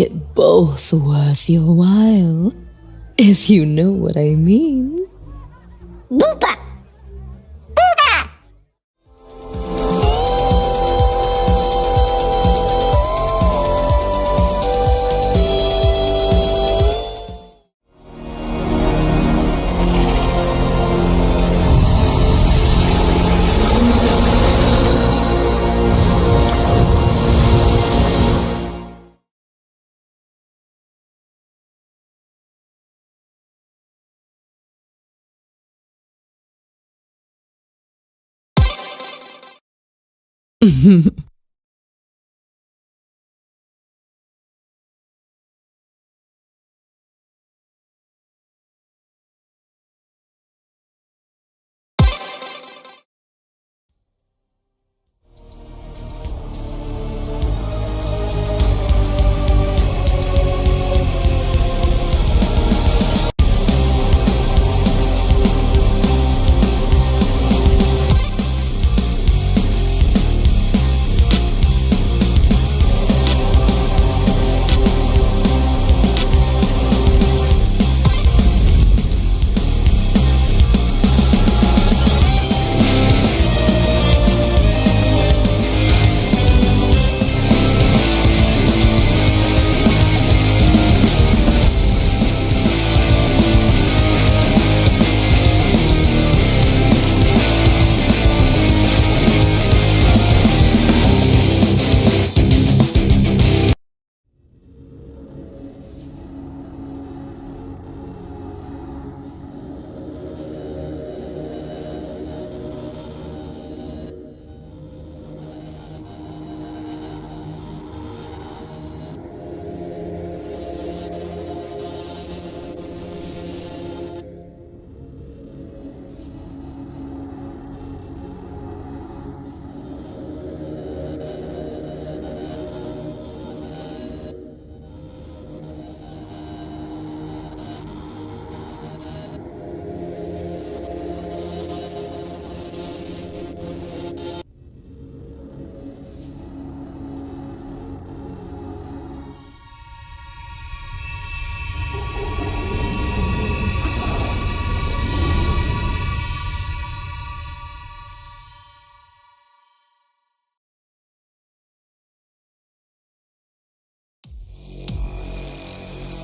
make it both worth your while, if you know what I mean. Boopa!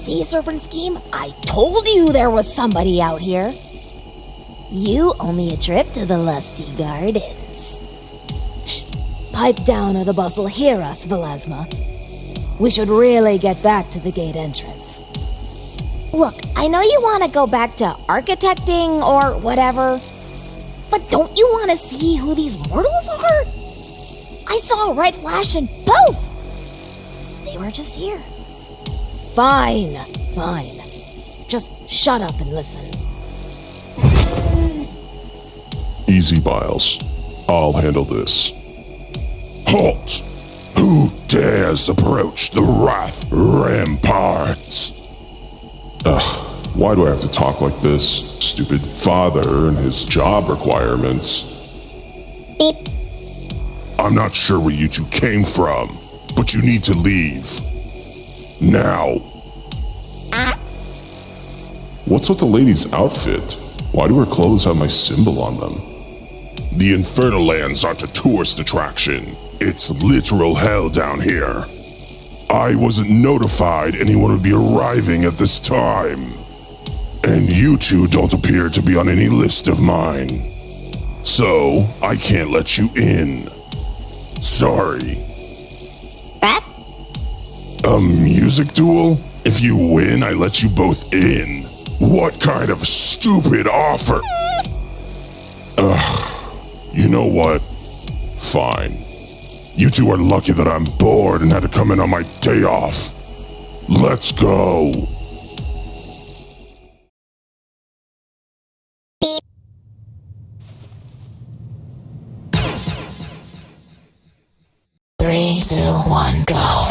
See, Serpent Scheme? I told you there was somebody out here. You owe me a trip to the Lusty Gardens. Shh! Pipe down or the boss will hear us, Velasma. We should really get back to the gate entrance. Look, I know you want to go back to architecting or whatever, but don't you want to see who these mortals are? I saw a red flash in both! They were just here. Fine. Just shut up and listen. Easy, Biles. I'll handle this. Halt! Who dares approach the Wrath Ramparts? Ugh, why do I have to talk like this? Stupid father and his job requirements. Beep. I'm not sure where you two came from, but you need to leave. Now. What's with the lady's outfit? Why do her clothes have my symbol on them? The Infernal Lands aren't a tourist attraction. It's literal hell down here. I wasn't notified anyone would be arriving at this time. And you two don't appear to be on any list of mine. So, I can't let you in. Sorry. What? A music duel? If you win, I let you both in. What kind of stupid offer? Ugh. You know what? Fine. You two are lucky that I'm bored and had to come in on my day off. Let's go. Beep. Three, two, one, go.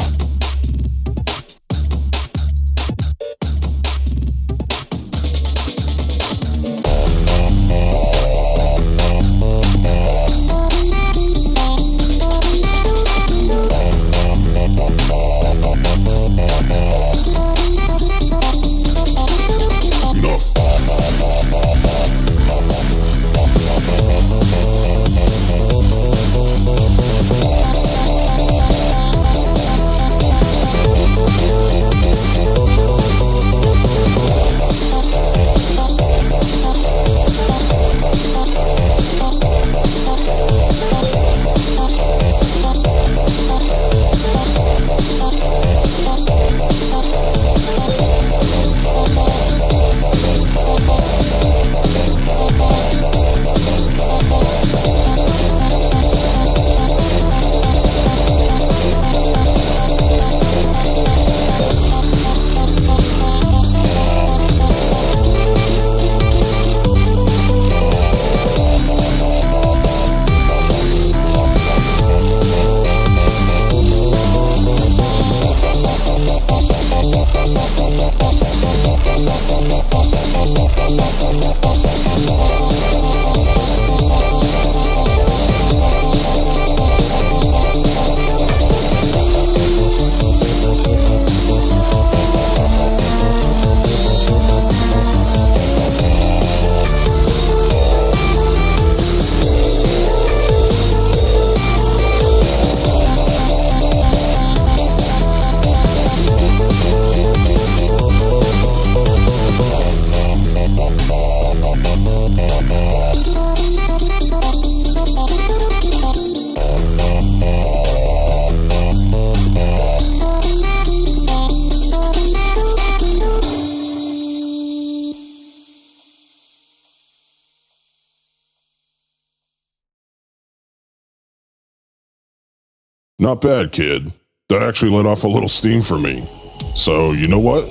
Not bad, kid. That actually let off a little steam for me. So, you know what?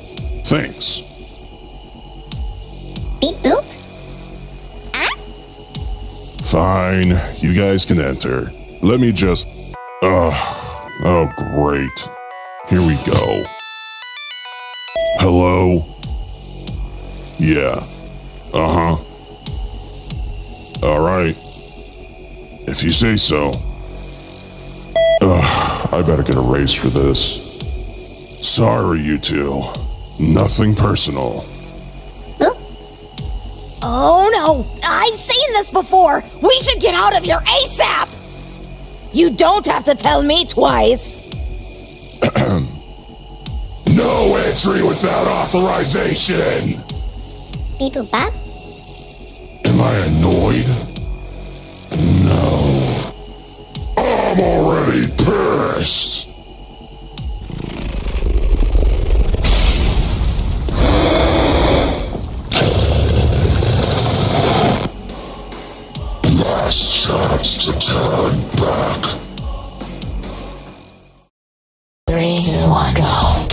Thanks. Beep boop. Fine, you guys can enter. Let me just... oh great. Here we go. Hello? Yeah. Uh-huh. Alright. If you say so. I better get a raise for this. Sorry, you two. Nothing personal. Oh no! I've seen this before! We should get out of here ASAP! You don't have to tell me twice! No entry without authorization! Beep boop bop. Am I annoyed? No. I'm already pissed! Last chance to turn back. 3, 2, 1, go.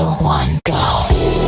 1, go.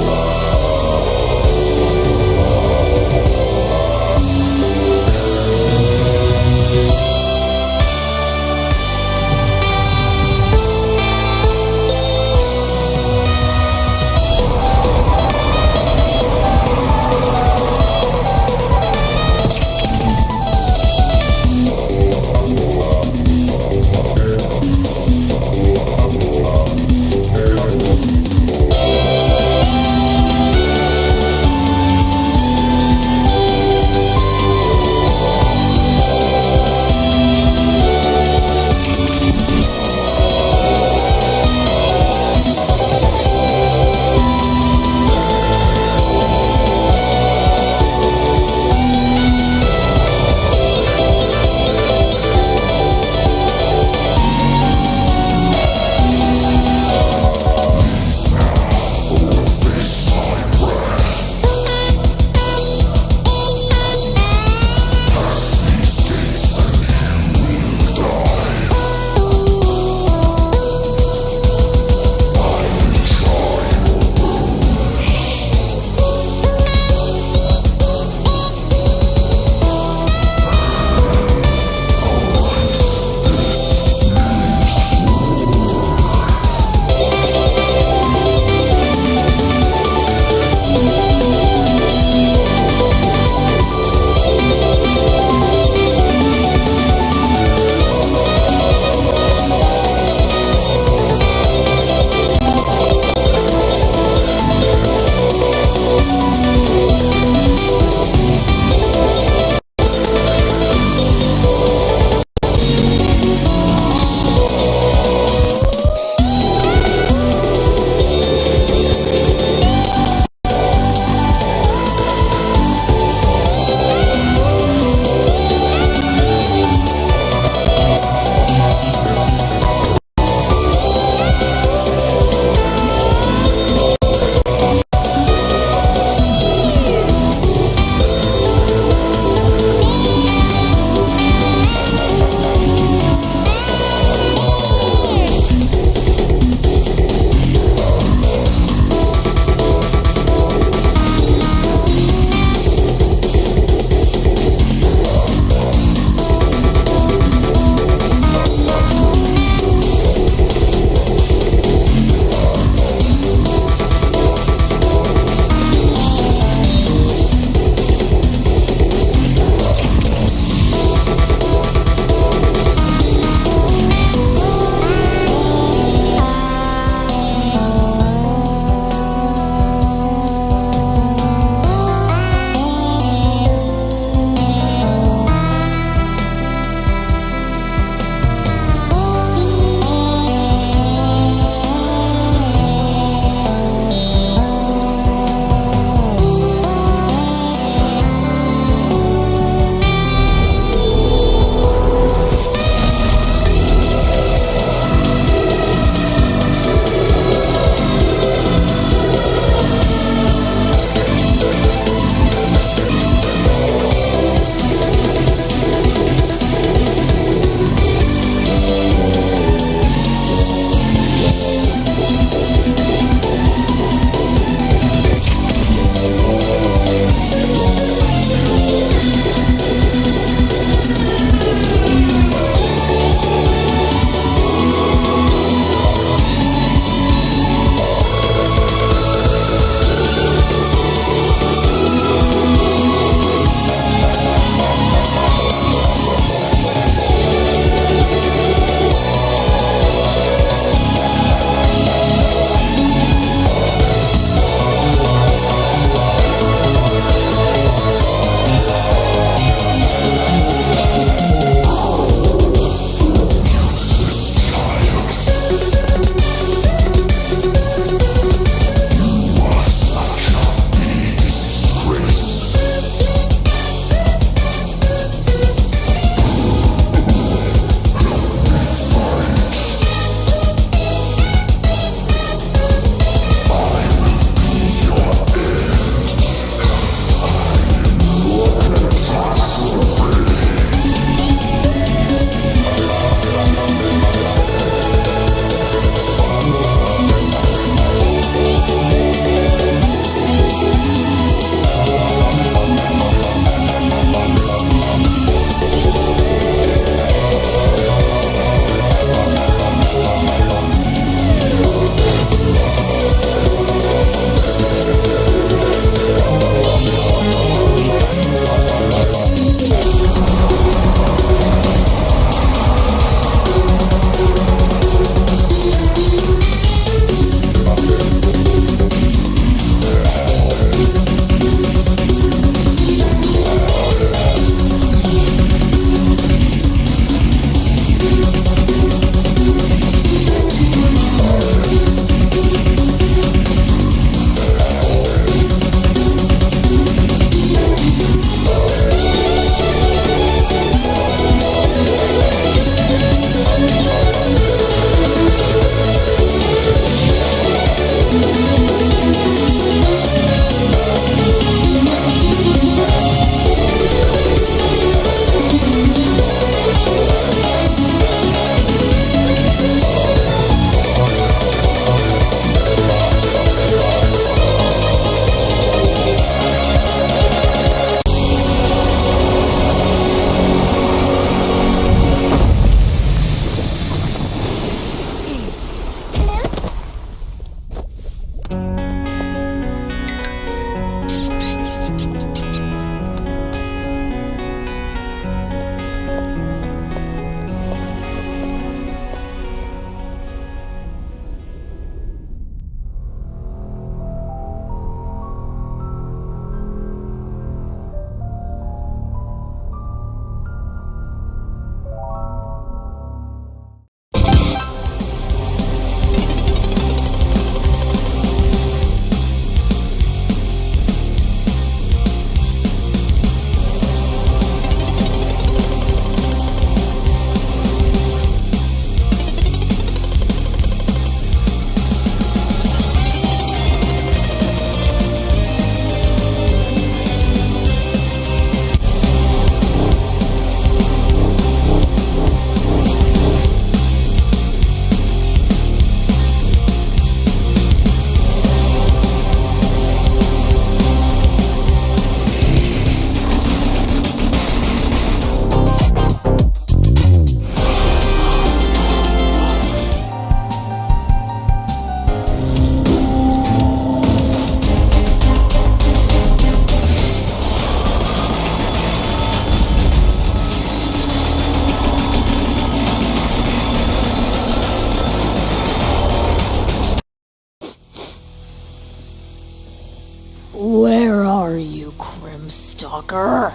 Where are you, Crimstalker?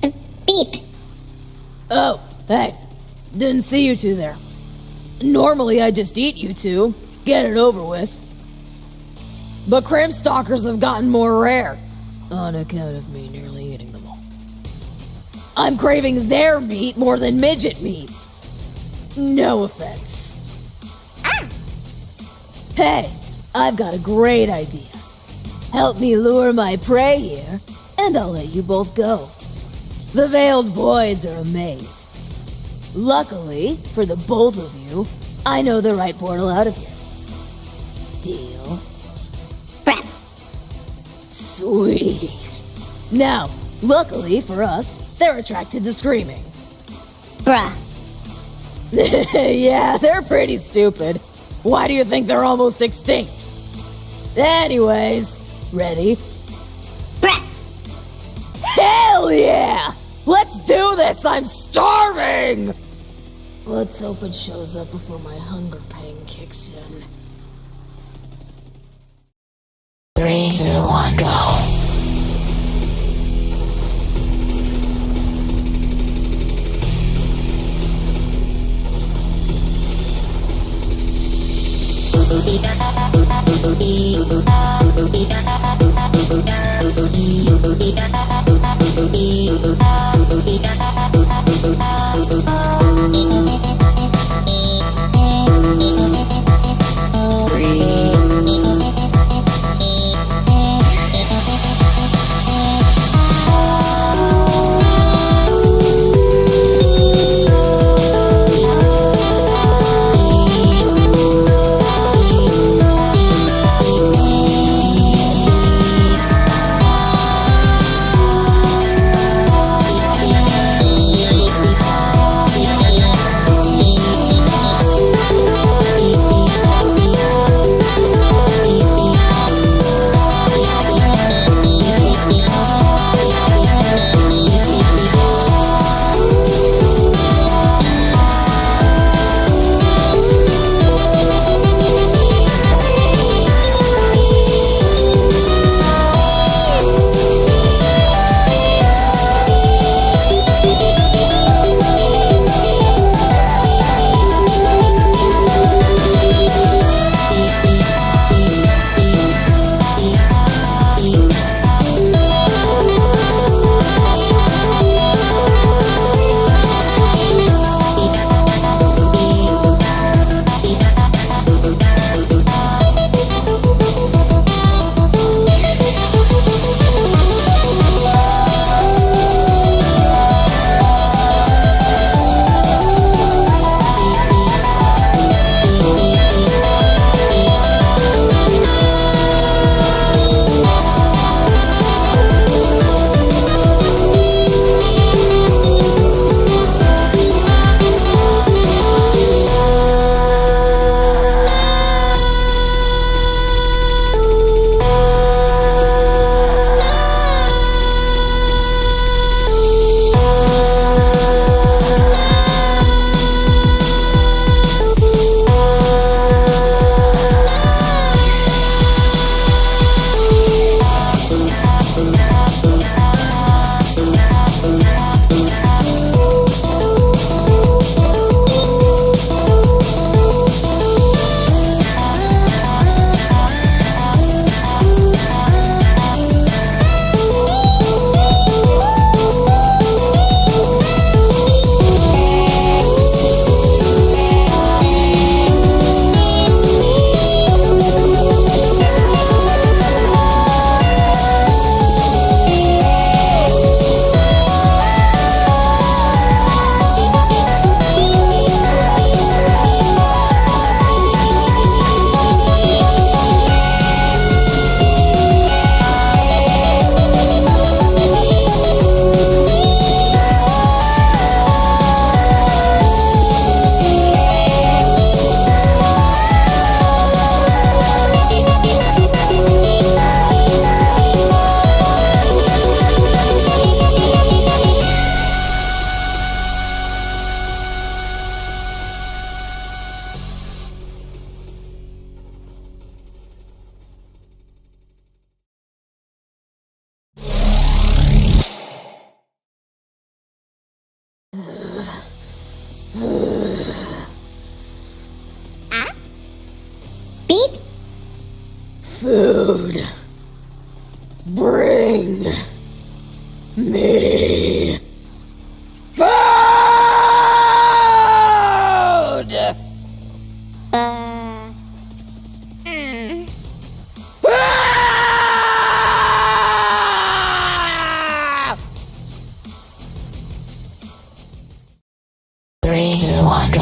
Beep. Oh, hey. Didn't see you two there. Normally I just eat you two, get it over with. But Crimstalkers have gotten more rare, on account of me nearly eating them all. I'm craving their meat more than midget meat. No offense. Hey, I've got a great idea. Help me lure my prey here, and I'll let you both go. The Veiled Voids are a maze. Luckily, for the both of you, I know the right portal out of here. Deal? Crap. Sweet. Now, luckily for us, they're attracted to screaming. Bruh. Yeah, they're pretty stupid. Why do you think they're almost extinct? Anyways, ready? Bruh. Hell yeah! Let's do this! I'm starving! Let's hope it shows up before my hunger pain kicks in. 3, 2, 1, go. Food. Bring me food! Ah! 3, 2, 1, go.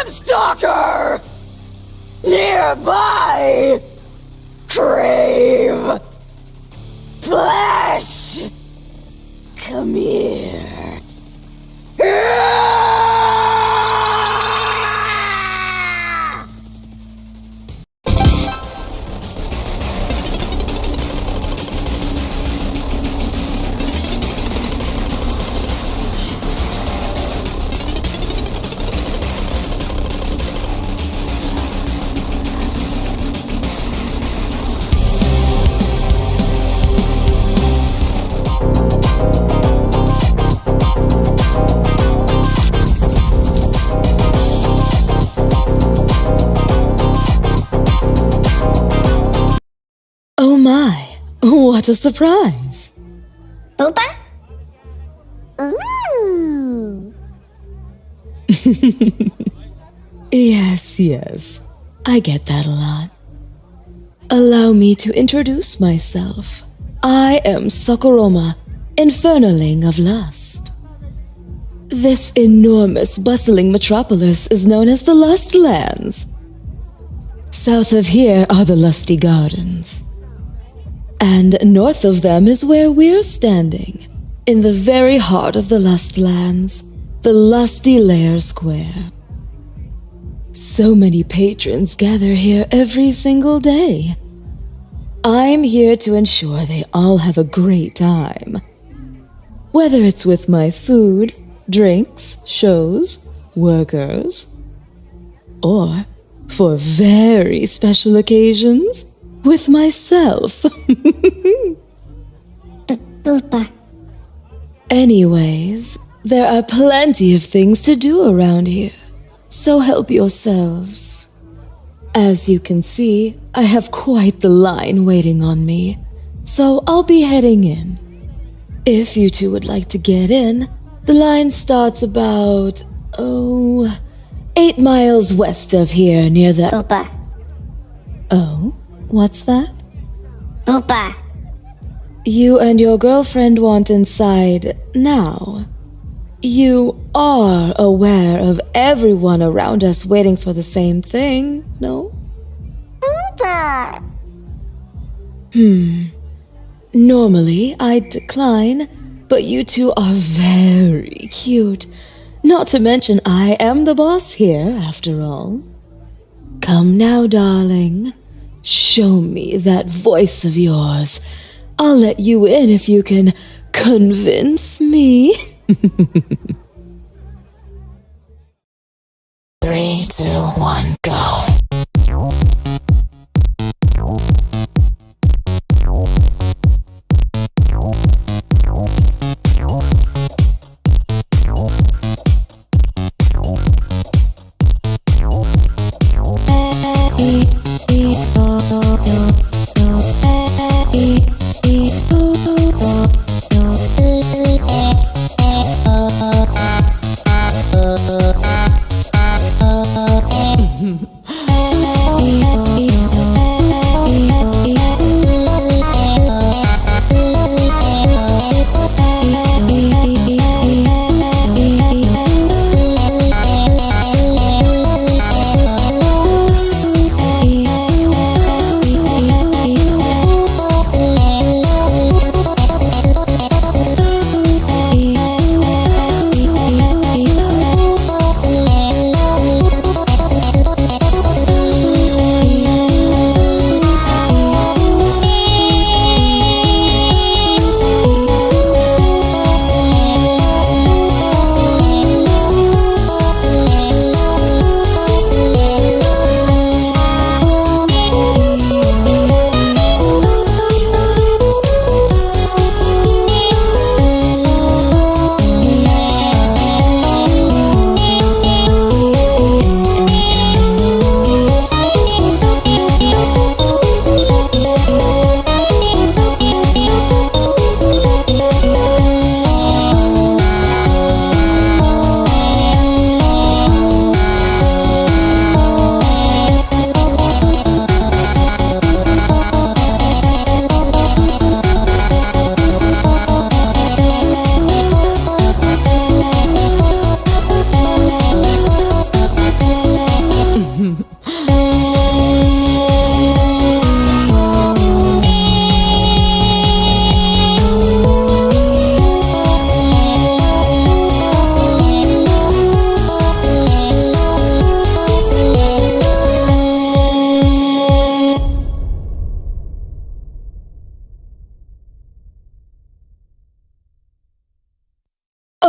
Stalker! Nearby! Crave! Flesh! Come here. Oh my, what a surprise! Boopa? Ooh. Yes, I get that a lot. Allow me to introduce myself. I am Sokoroma, Infernaling of Lust. This enormous, bustling metropolis is known as the Lustlands. South of here are the Lusty Gardens. And north of them is where we're standing, in the very heart of the Lustlands, the Lusty Lair Square. So many patrons gather here every single day. I'm here to ensure they all have a great time. Whether it's with my food, drinks, shows, workers, or, for very special occasions, with myself. Boopa. Anyways, there are plenty of things to do around here, so help yourselves. As you can see, I have quite the line waiting on me, so I'll be heading in. If you two would like to get in, the line starts about, 8 miles west of here near the... Boopa. Oh, what's that? Boopa. You and your girlfriend want inside now. You are aware of everyone around us waiting for the same thing, no? Boopa. Normally, I'd decline, but you two are very cute. Not to mention, I am the boss here, after all. Come now, darling. Show me that voice of yours. I'll let you in if you can convince me. 3, 2, 1, go.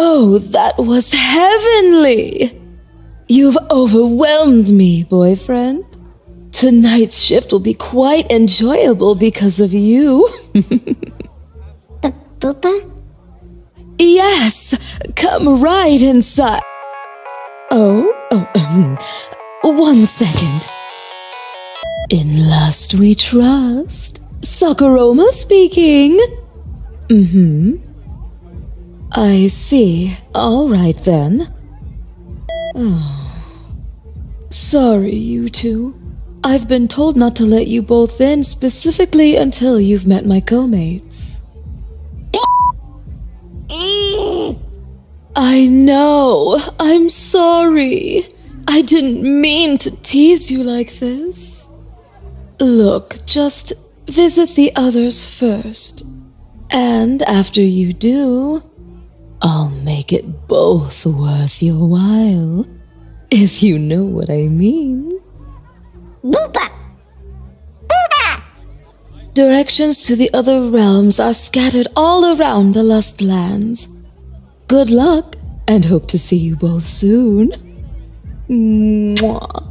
Oh, that was heavenly! You've overwhelmed me, boyfriend. Tonight's shift will be quite enjoyable because of you. Boopa? Yes, come right inside. One second. In lust we trust. Sakuroma speaking. I see. All right then. Sorry, you two. I've been told not to let you both in specifically until you've met my co-mates. I know. I'm sorry. I didn't mean to tease you like this. Look, just visit the others first. And after you do, I'll make it both worth your while. If you know what I mean. Boopa! Boopa! Directions to the other realms are scattered all around the Lust Lands. Good luck, and hope to see you both soon. Mwah.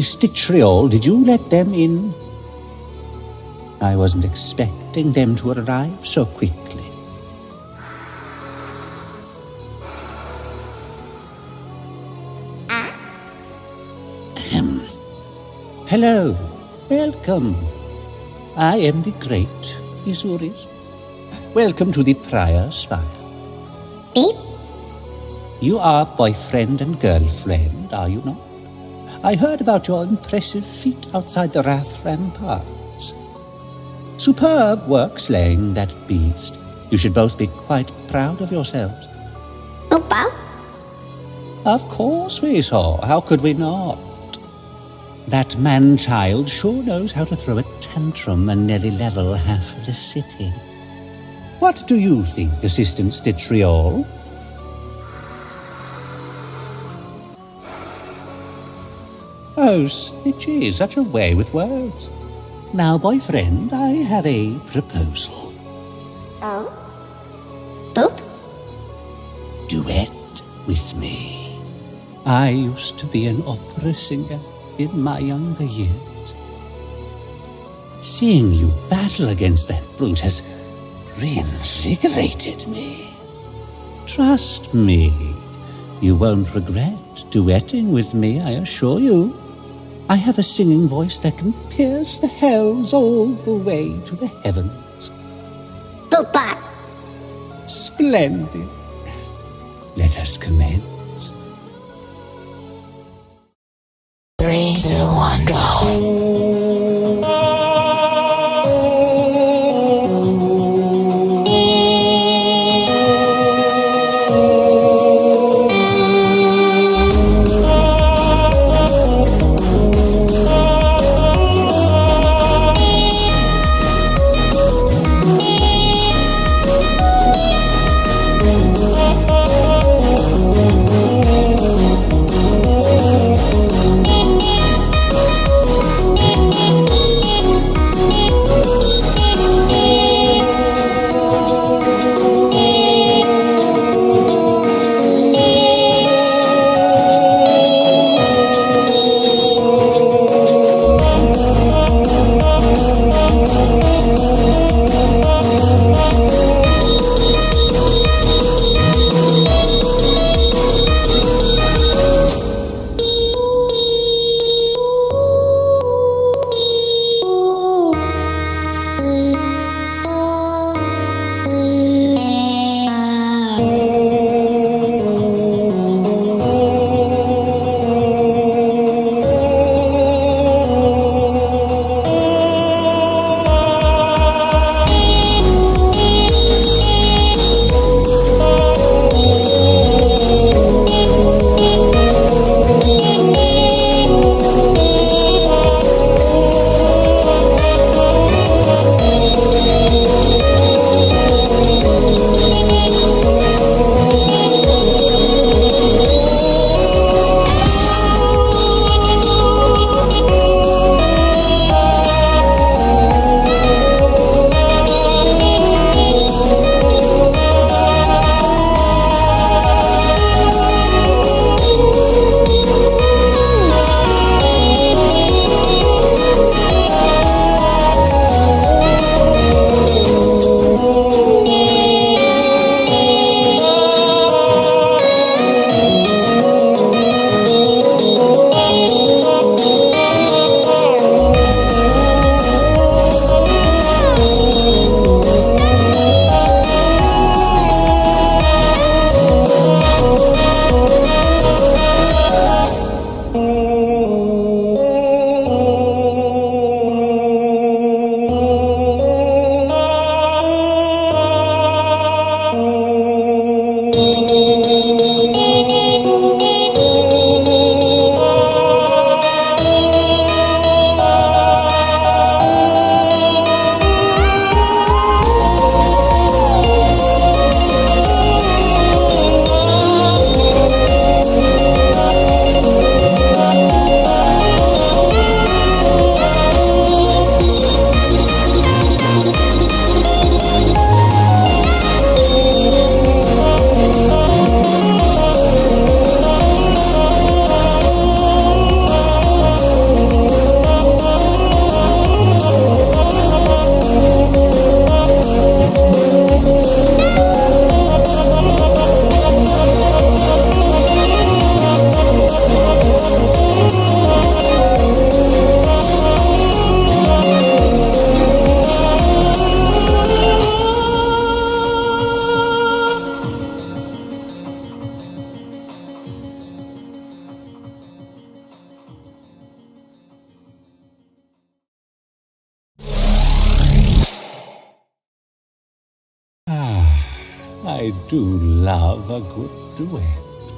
Stitriol, did you let them in? I wasn't expecting them to arrive so quickly. Hello, welcome. I am the great Isuris. Welcome to the Prior Spire. Beep. You are boyfriend and girlfriend, are you not? I heard about your impressive feat outside the Wrath Ramparts. Superb work slaying that beast. You should both be quite proud of yourselves. Boopa? Of course we saw. How could we not? That man-child sure knows how to throw a tantrum and nearly level half of the city. What do you think, Assistant Stitriol? Oh, Snitchy, such a way with words. Now, boyfriend, I have a proposal. Oh? Boop? Duet with me. I used to be an opera singer in my younger years. Seeing you battle against that brute has reinvigorated me. Trust me, you won't regret duetting with me, I assure you. I have a singing voice that can pierce the hells all the way to the heavens. Boopa! Splendid. Let us commence. 3, 2, 1, go. I do love a good duet.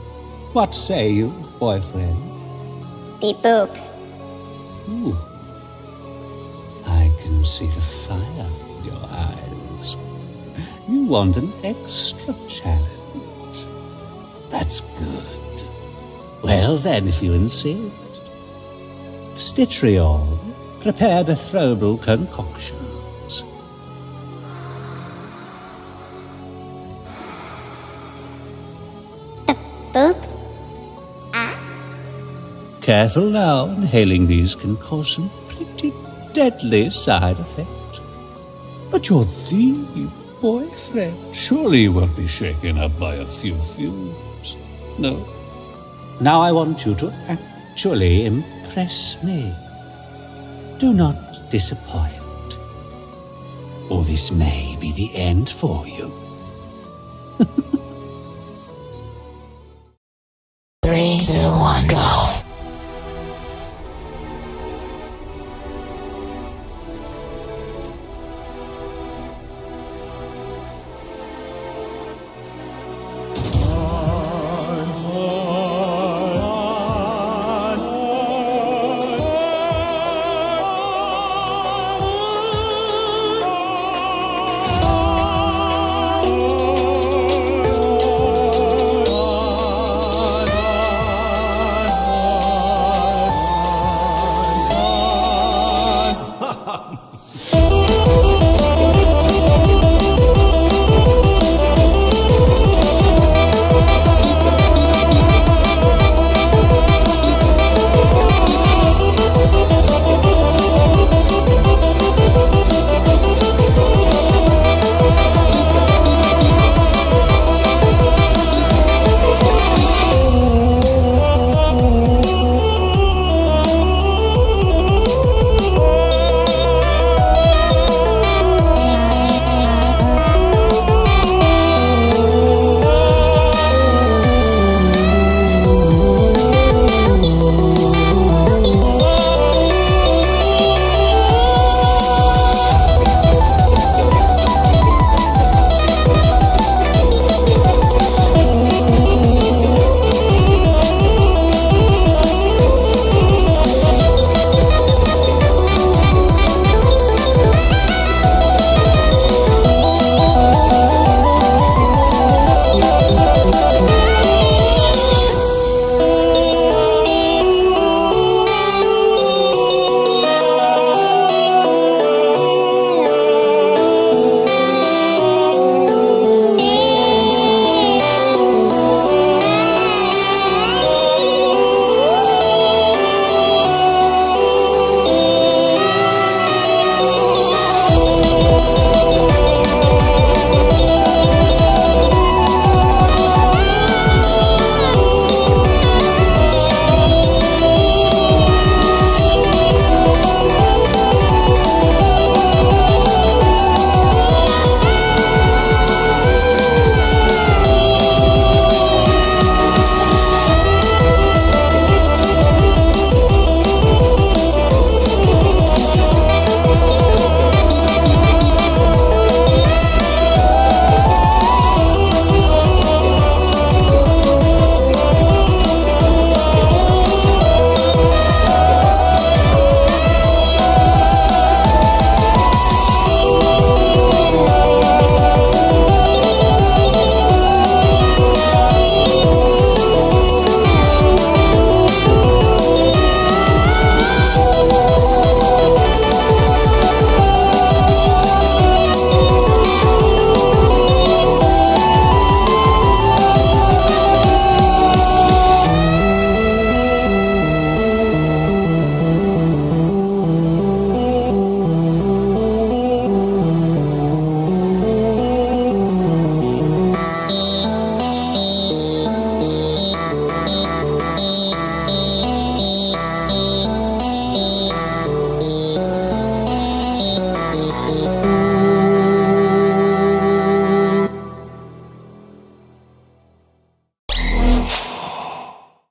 What say you, boyfriend? Beep boop. Ooh. I can see the fire in your eyes. You want an extra challenge. That's good. Well then, if you insist. Stitriol, prepare the throwable concoctions. Boop. Careful now, inhaling these can cause some pretty deadly side effects. But you're the boyfriend. Surely you won't be shaken up by a few fumes. No. Now I want you to actually impress me. Do not disappoint, or this may be the end for you. 3, 2, 1, go.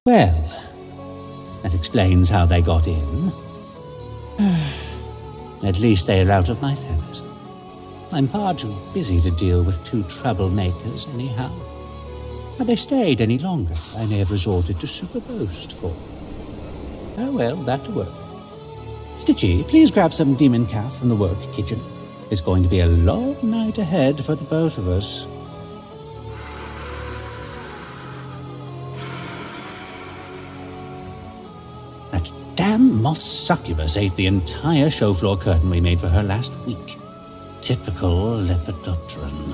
Well, that explains how they got in. At least they are out of my feathers. I'm far too busy to deal with two troublemakers anyhow. Had they stayed any longer, I may have resorted to superpost for. Oh well, back to work. Stitchy, please grab some demon calf from the work kitchen. It's going to be a long night ahead for the both of us. That damn moth succubus ate the entire show floor curtain we made for her last week. Typical Lepidopteran.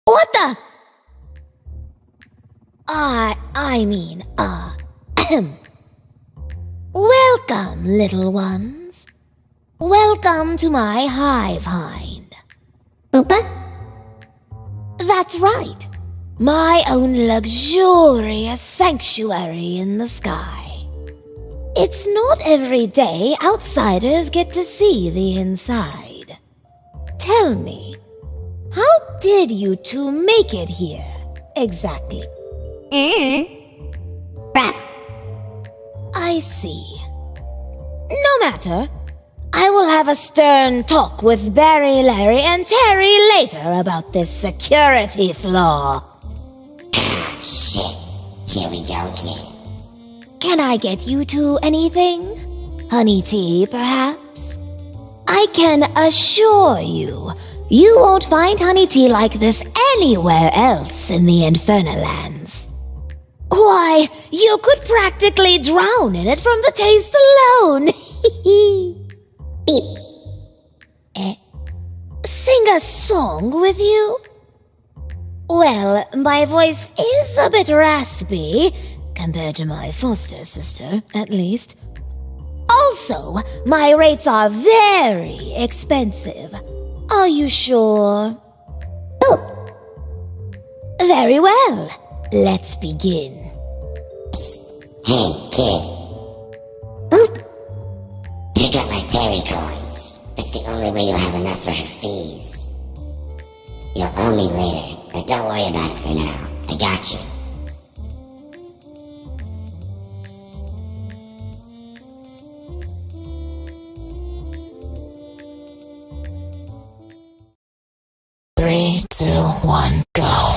What the? Welcome, little ones. Welcome to my hive hind. Boopa? That's right. My own luxurious sanctuary in the sky. It's not every day outsiders get to see the inside. Tell me, how did you two make it here, exactly? Crap. I see. No matter. I will have a stern talk with Barry, Larry, and Terry later about this security flaw. Ah, shit. Here we go again. Can I get you two anything? Honey tea, perhaps? I can assure you, you won't find honey tea like this anywhere else in the Infernal Lands. Why, you could practically drown in it from the taste alone. Beep. Sing a song with you? Well, my voice is a bit raspy, compared to my foster sister, at least. Also, my rates are very expensive. Are you sure? Boop. Very well. Let's begin. Hey, kid. Boop. Pick up my Terry coins. It's the only way you'll have enough for her fees. You'll owe me later, but don't worry about it for now. I got you. Three, two, one, go.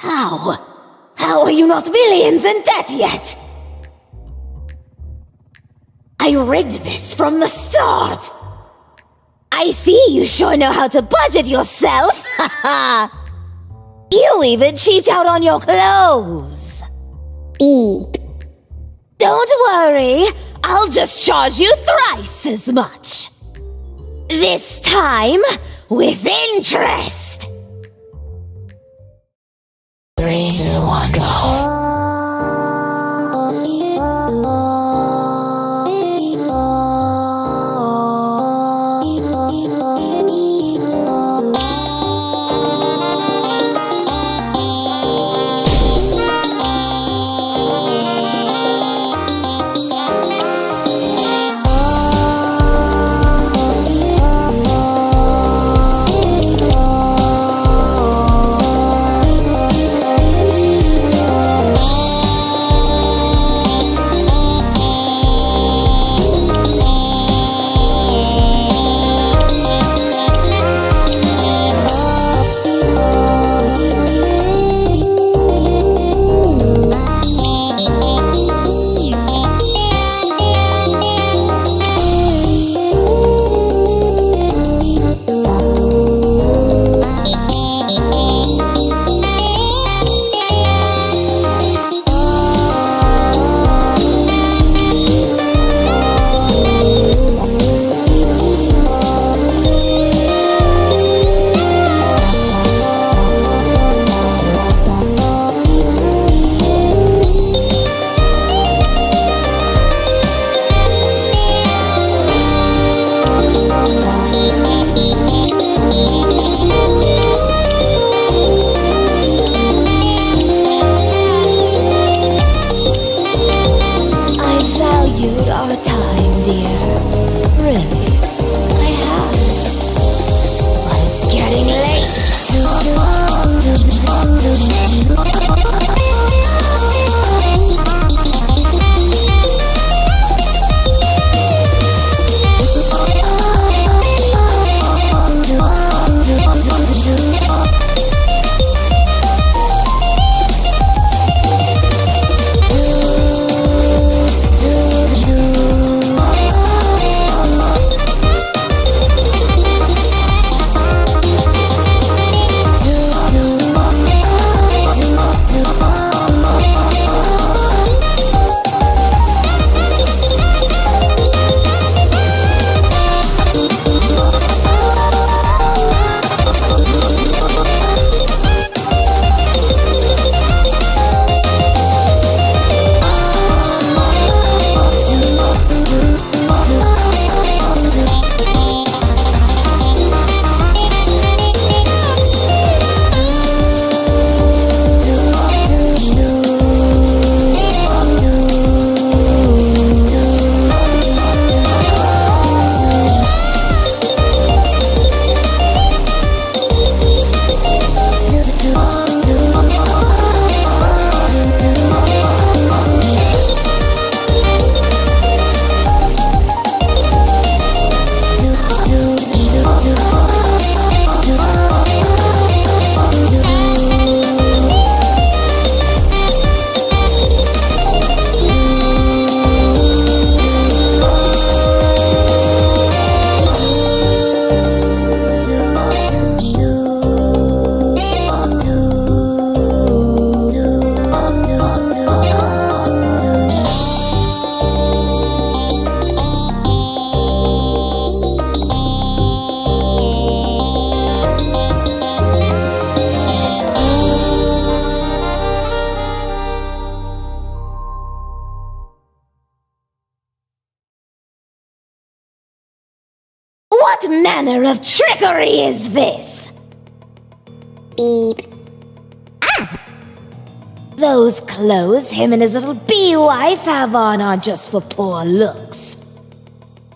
How? How are you not millions in debt yet? I rigged this from the start. I see you sure know how to budget yourself. Haha. You even cheaped out on your clothes. Beep. Don't worry, I'll just charge you thrice as much. This time, with interest. 3, 2, 1, go. What manner of trickery is this? Beep. Those clothes him and his little bee wife have on aren't just for poor looks.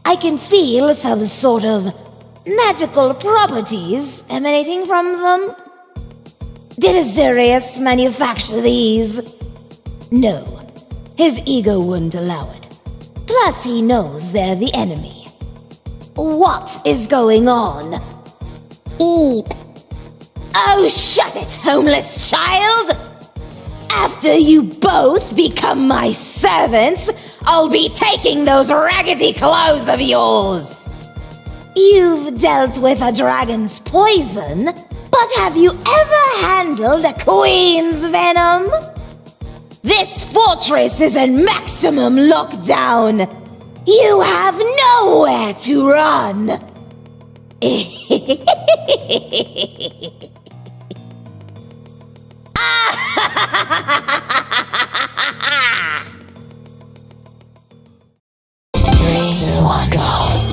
I can feel some sort of magical properties emanating from them. Did Azurius manufacture these? No, his ego wouldn't allow it. Plus, he knows they're the enemy. What is going on? Beep. Oh, shut it, homeless child! After you both become my servants, I'll be taking those raggedy clothes of yours! You've dealt with a dragon's poison, but have you ever handled a queen's venom? This fortress is in maximum lockdown. You have nowhere to run. Three, two, one, go.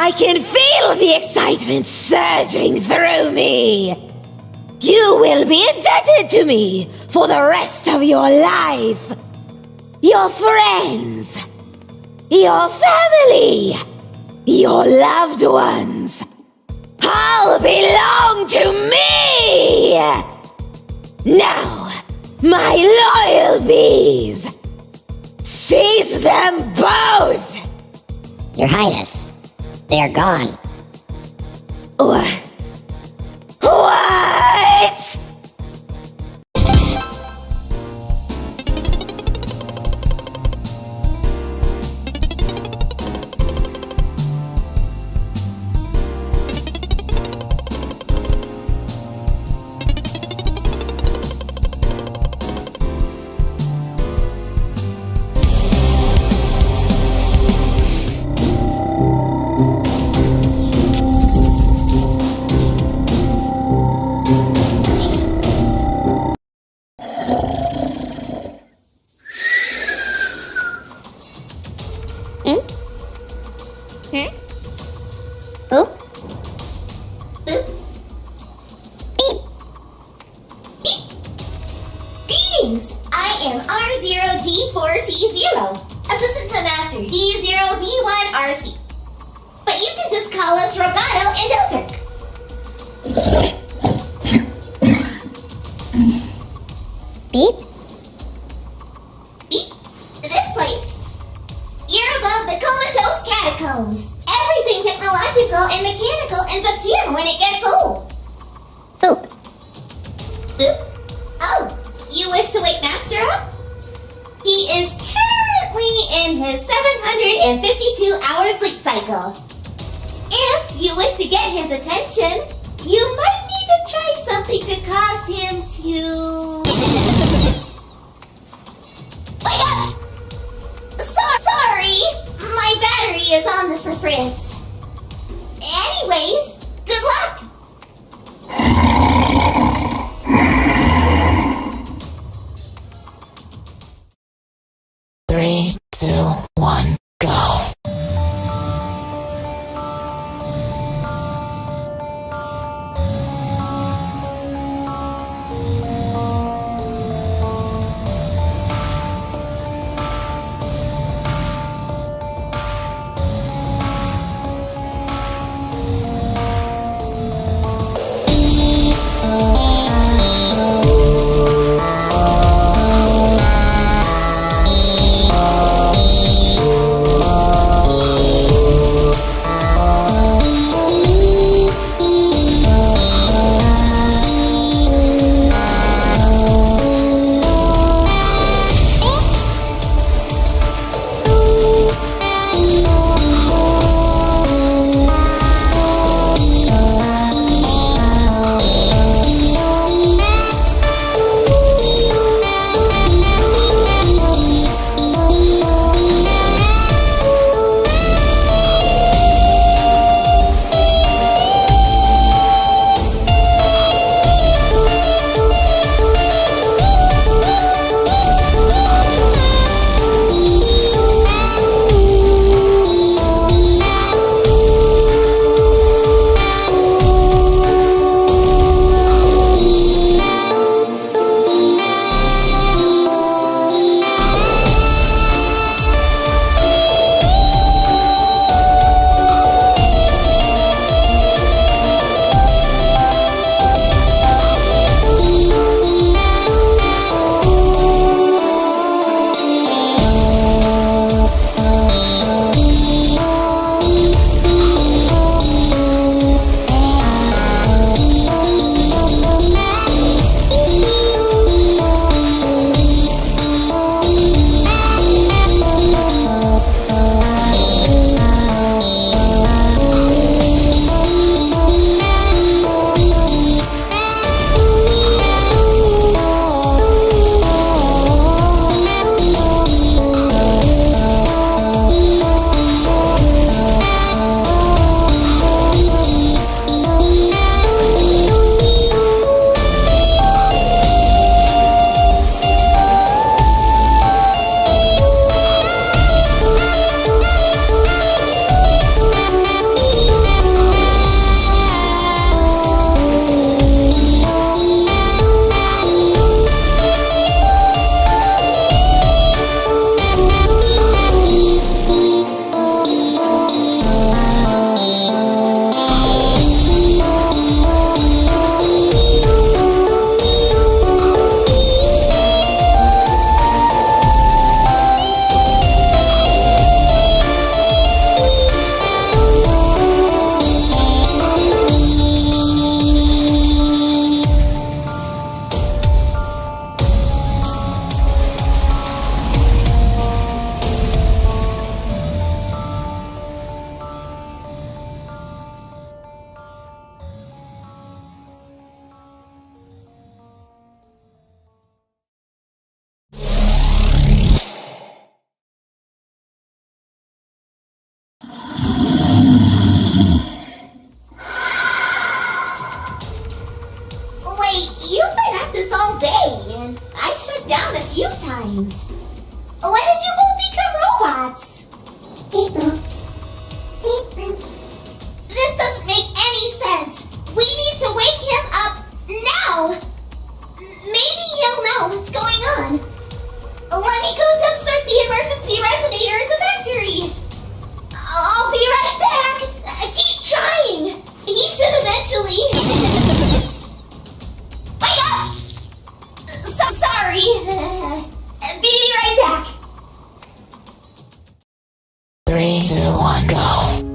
I can feel the excitement surging through me. You will be indebted to me for the rest of your life. Your friends, your family, your loved ones all belong to me. Now, my loyal bees, Seize them both! Your Highness, they are gone. What? Greetings! I am R0G4T0, Assistant to Master D0Z1RC. But you can just call us Rogato and Ozark. Beep? Beep. This place. You're above the comatose catacombs. Everything technological and mechanical ends up here when it gets old. Boop. Boop. Oh, you wish to wake Master up? He is currently in his 752-hour sleep cycle. If you wish to get his attention, you might need to try something to cause him to... Wake up! Sorry, my battery is on the fritz. Anyways, good luck! Three, two, one, go. times. When did you both become robots? Beep boop. Beep boop. This doesn't make any sense. We need to wake him up now. Maybe he'll know what's going on. Let me go jumpstart the emergency resonator at the factory. I'll be right back. Keep trying. He should eventually. Wake up! So sorry. Be right back. 3, 2, 1, go.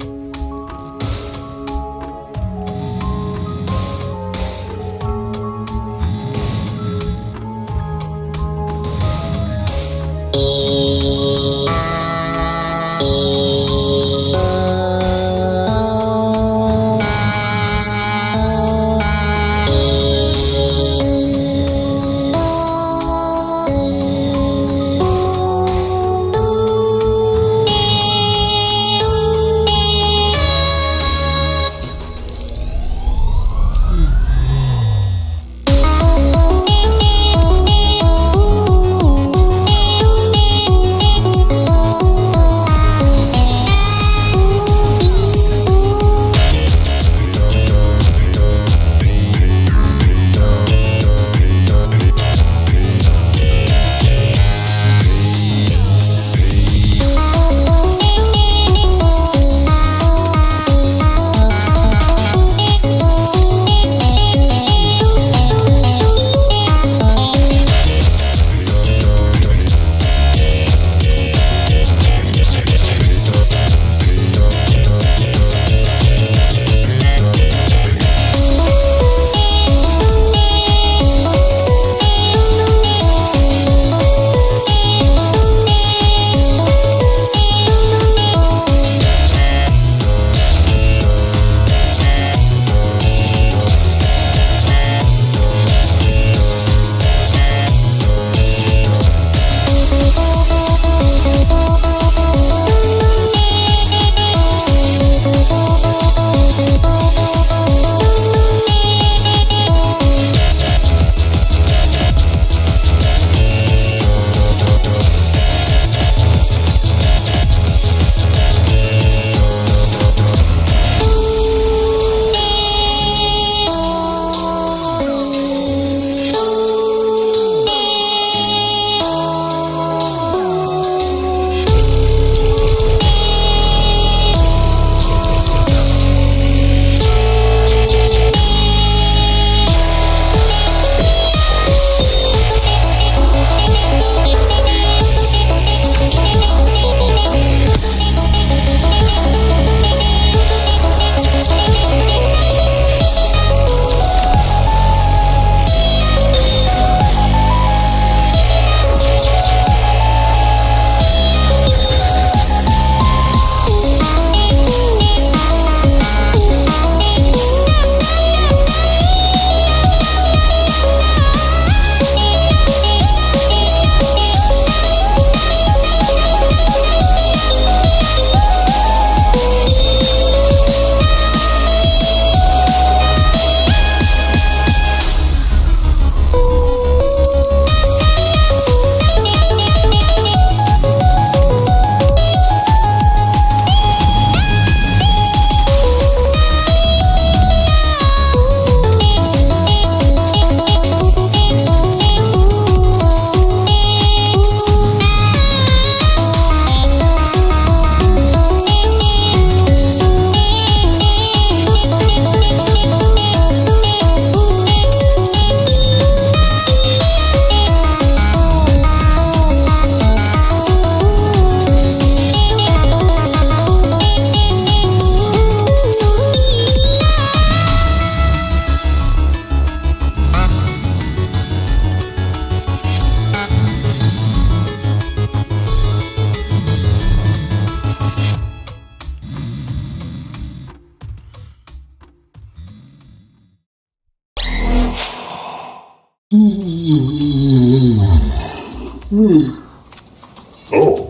Oh,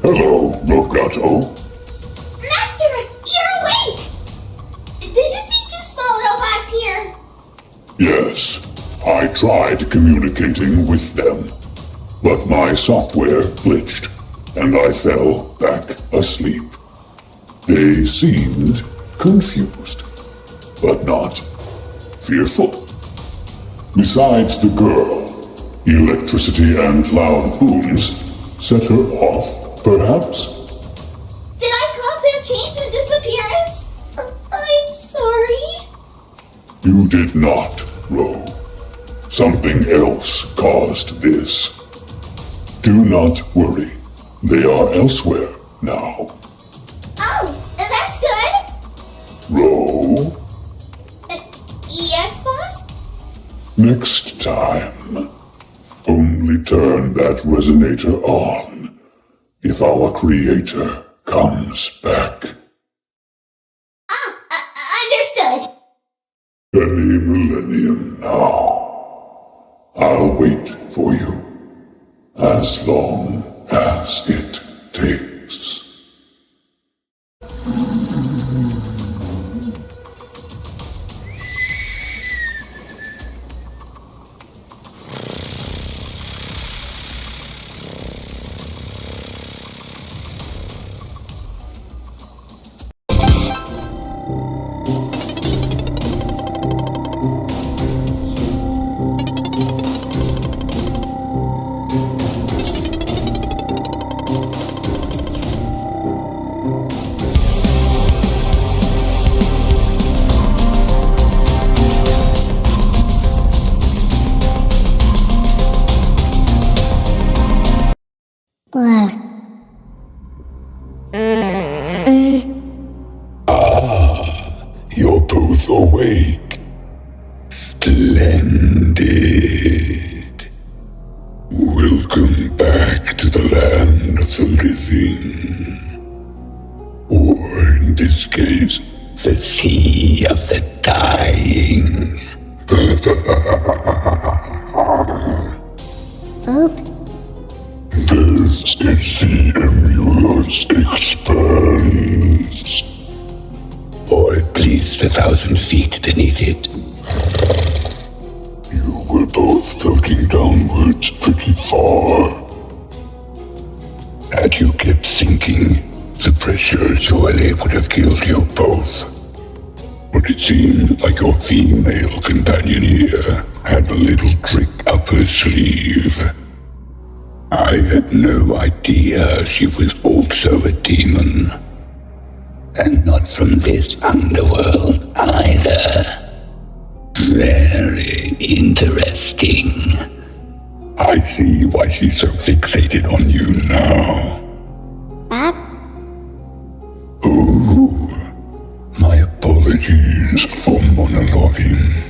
hello, Logato. Master, you're awake! Did you see two small robots here? Yes, I tried communicating with them. but my software glitched, and I fell back asleep. They seemed confused, but not fearful. Besides the girl, electricity and loud booms set her off, perhaps? Did I cause their change and disappearance? I'm sorry. You did not, Ro. Something else caused this. Do not worry. They are elsewhere now. Oh, that's good. Ro, Yes, boss? next time, only turn that resonator on if our creator comes back. Understood. Any millennium now. I'll wait for you. As long as it takes. You're both awake. Splendid. Welcome back to the land of the living. Or in this case, the sea of the dying. This is the Emulous Expanse. Or at least 1,000 feet beneath it. You were both floating downwards pretty far. Had you kept sinking, the pressure surely would have killed you both. But it seemed like your female companion here had a little trick up her sleeve. I had no idea she was also a demon. And not from this underworld either. Very interesting. I see why she's so fixated on you now. Oh, my apologies for monologuing.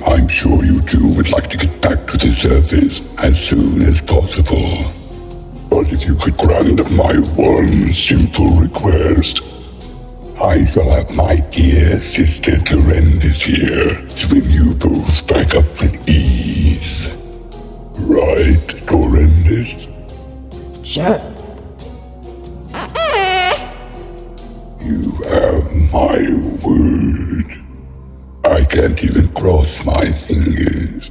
I'm sure you two would like to get back to the surface as soon as possible. But if you could grant my one simple request, I shall have my dear sister Durandus here swim you both back up with ease. Right, Durandus? Sure. You have my word. I can't even cross my fingers.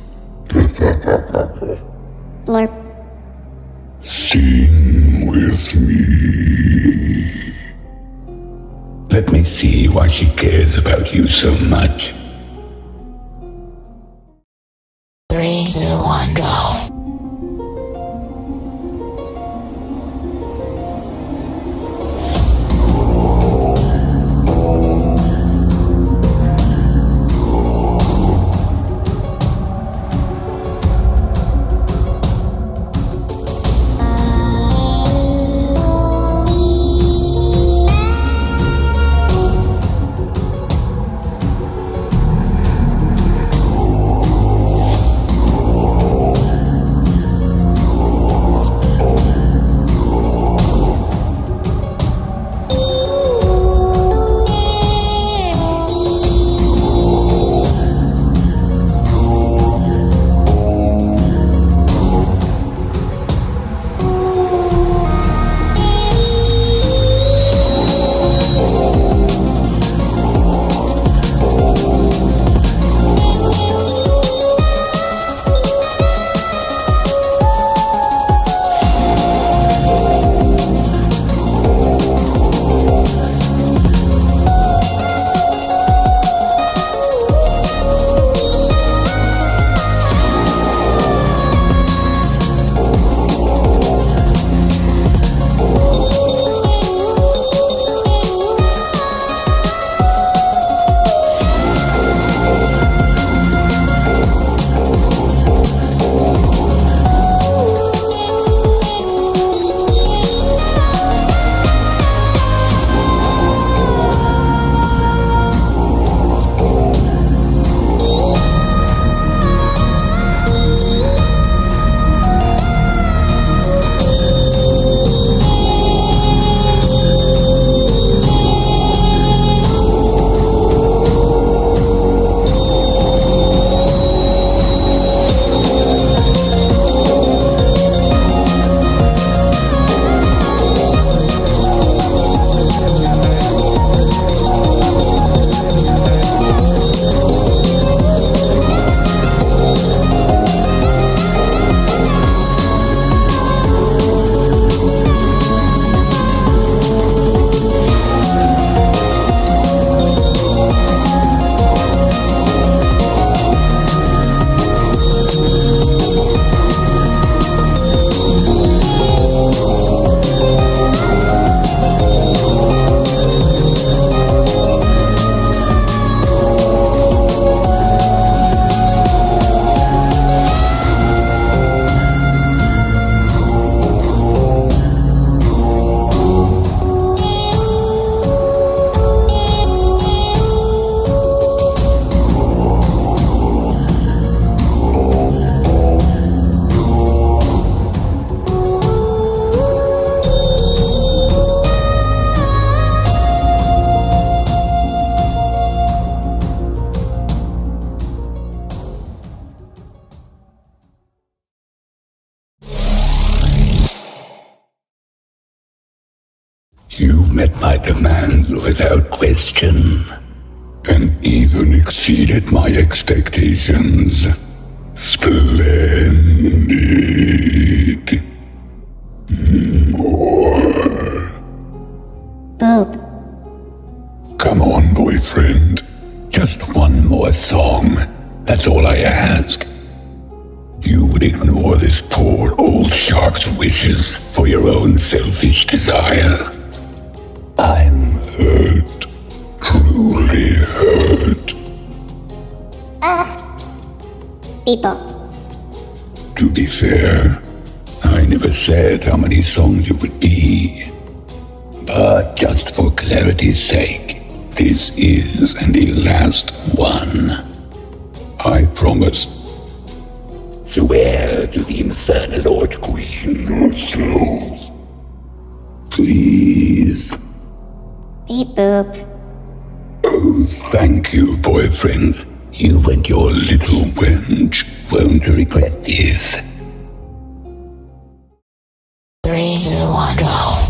Blurp. Sing with me. Let me see why she cares about you so much. 3, 2, 1, go. You met my demands without question, and even exceeded my expectations. Splendid. More. Boop. Come on, boyfriend. Just one more song. That's all I ask. You would ignore this poor old shark's wishes for your own selfish desire. I'm hurt. Truly hurt. People. To be fair, I never said how many songs it would be. But just for clarity's sake, this is the last one. I promise. Swear to the Infernal Lord Queen herself. Please. Beep boop. Oh, thank you, boyfriend. You and your little wench won't regret this. 3, 2, 1, go.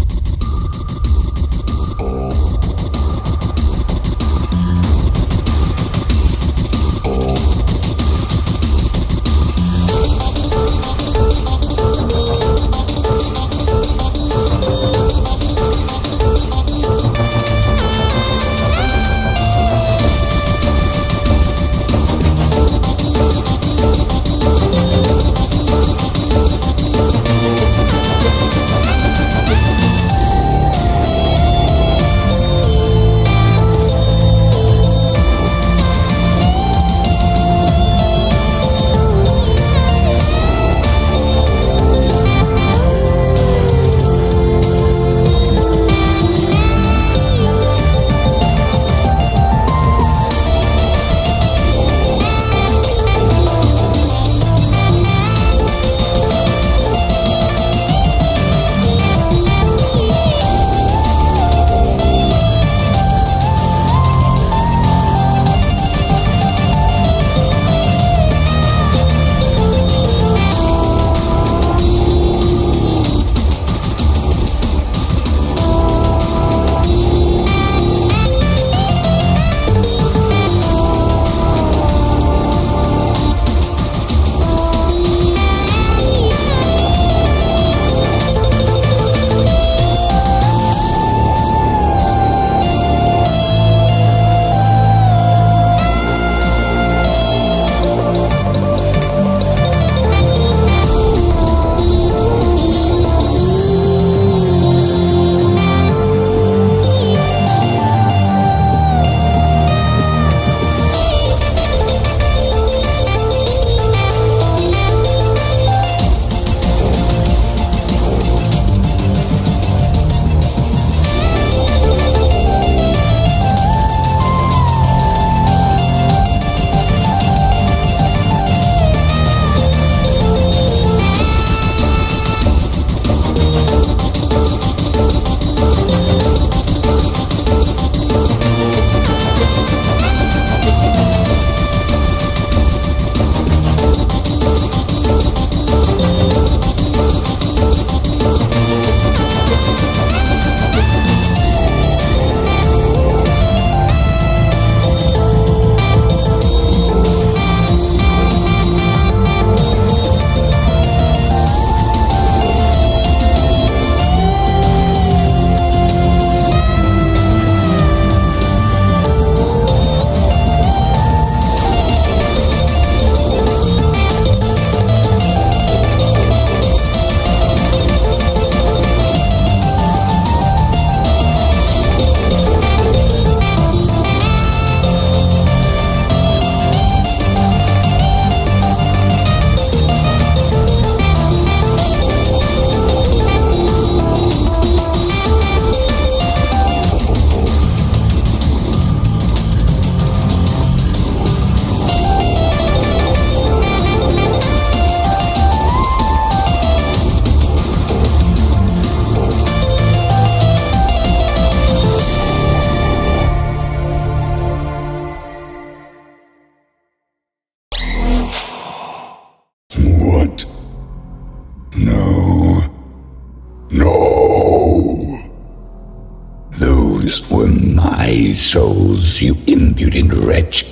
Those were my souls, you impudent wretch.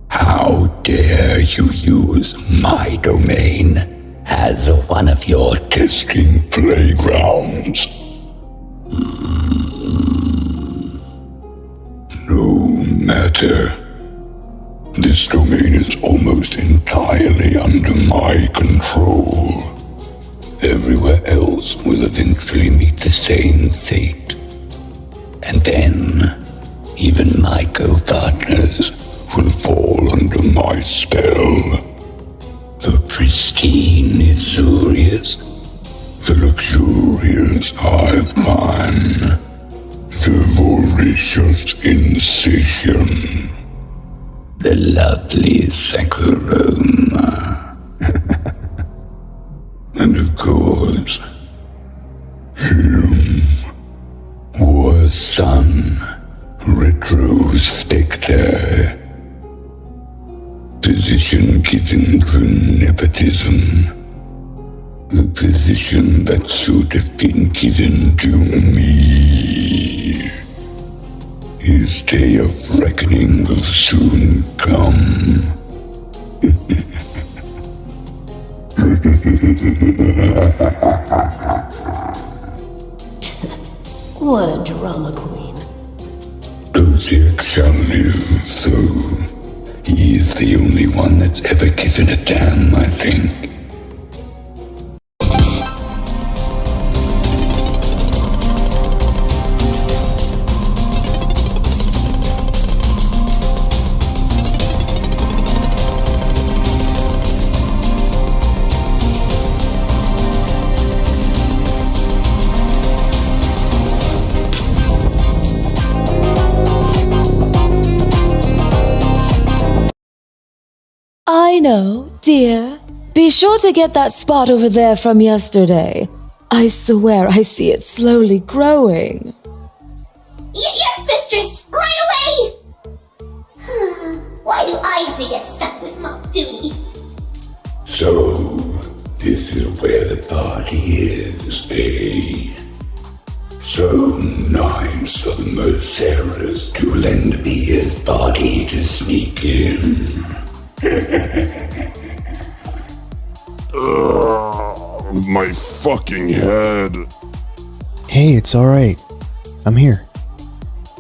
How dare you use my domain as one of your testing playgrounds? No matter. This domain is almost entirely under my control. Everywhere else will eventually meet the same fate. And then, even my co-partners will fall under my spell. The pristine Isurius, the luxurious Hiveman, the voracious Incision, the lovely Sakuroma. And of course, him, war son, RETROSPECTER, position given through nepotism, a position that should have been given to me. His day of reckoning will soon come. What a drama queen. Ozirk shall live, though. He is the only one that's ever given a damn, I think. I know, dear. Be sure to get that spot over there from yesterday. I swear I see it slowly growing. Yes, mistress! Right away! Why do I have to get stuck with mock duty? So, this is where the party is, eh? So nice of Merceres to lend me his body to sneak in. My fucking head. Hey, it's alright. I'm here.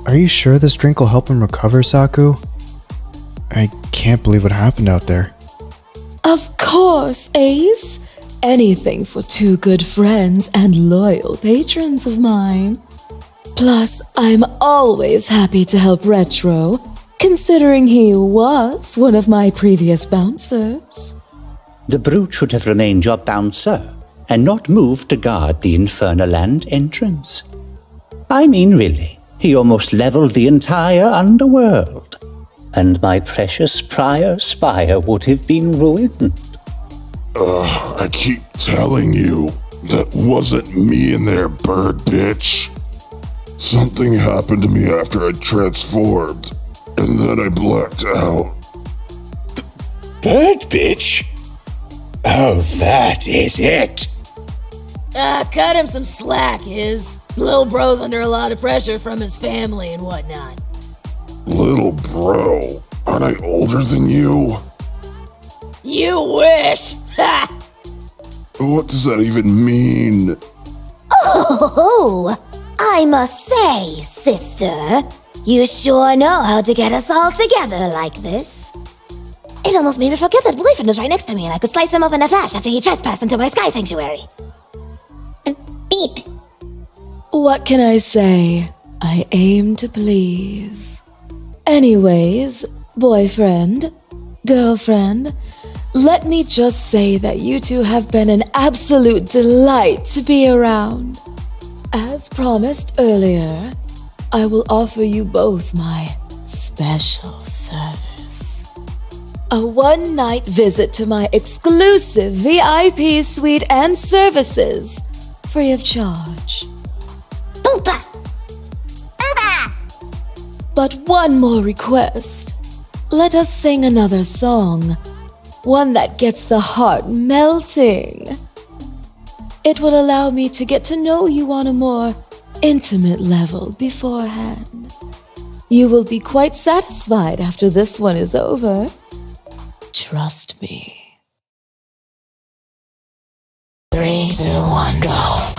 Are you sure this drink will help him recover, Saku? I can't believe what happened out there. Of course, Ace. Anything for two good friends and loyal patrons of mine. Plus, I'm always happy to help Retro, considering he was one of my previous bouncers. The brute should have remained your bouncer and not moved to guard the Infernal Land entrance. I mean, really, he almost leveled the entire underworld, and my precious prior spire would have been ruined. I keep telling you, that wasn't me in there, bird bitch. Something happened to me after I transformed, and then I blacked out. Bird bitch? Oh, that is it. Cut him some slack, Lil bro's under a lot of pressure from his family and whatnot. Little bro, aren't I older than you? You wish! Ha! What does that even mean? Oh, I must say, sister, you sure know how to get us all together like this. It almost made me forget that boyfriend was right next to me and I could slice him up in a flash after he trespassed into my sky sanctuary. Beep. What can I say? I aim to please. Anyways, boyfriend, girlfriend, let me just say that you two have been an absolute delight to be around. As promised earlier, I will offer you both my special service. A one-night visit to my exclusive VIP suite and services, free of charge. Oopa! Oopa! But one more request. Let us sing another song. One that gets the heart melting. It will allow me to get to know you on a more intimate level beforehand. You will be quite satisfied after this one is over. Trust me. 3, 2, 1, go.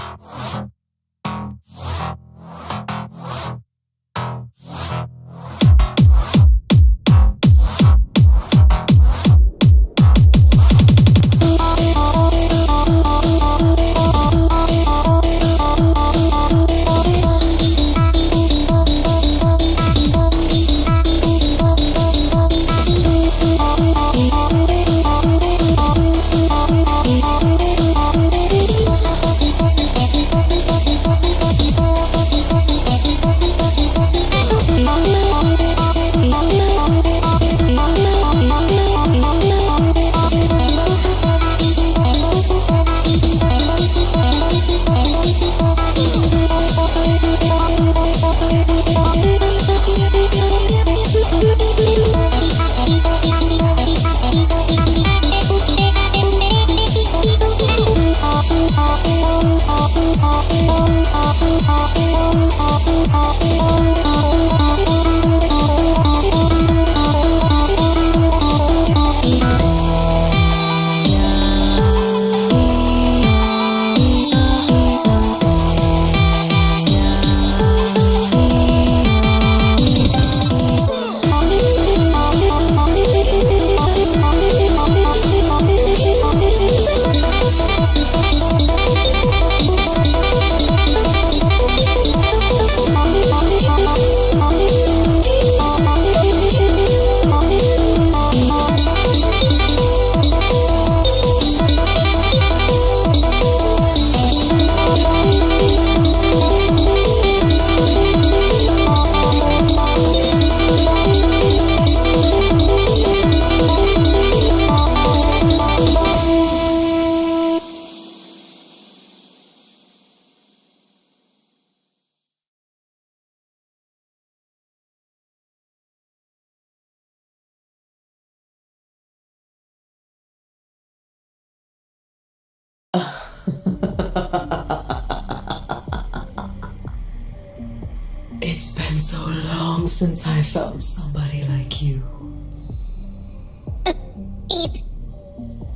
It's been so long since I found somebody like you.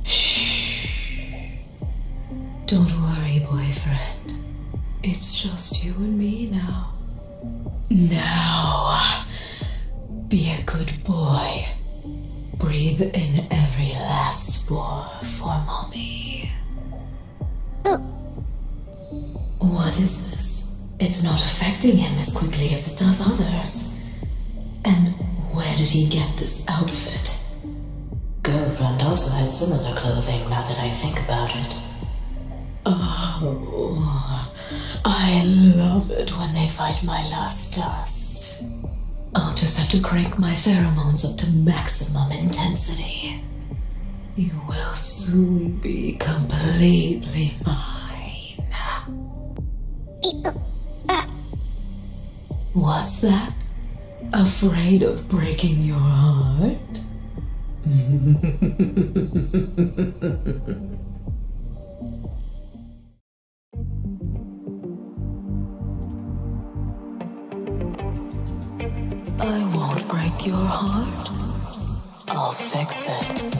Shh. Don't worry, boyfriend. It's just you and me now. Now, be a good boy. Breathe in every last spore for mommy. What is this? It's not affecting him as quickly as it does others. And where did he get this outfit? Girlfriend also had similar clothing now that I think about it. Oh, I love it when they fight my last dust. I'll just have to crank my pheromones up to maximum intensity. You will soon be completely mine. What's that? Afraid of breaking your heart? I won't break your heart. I'll fix it.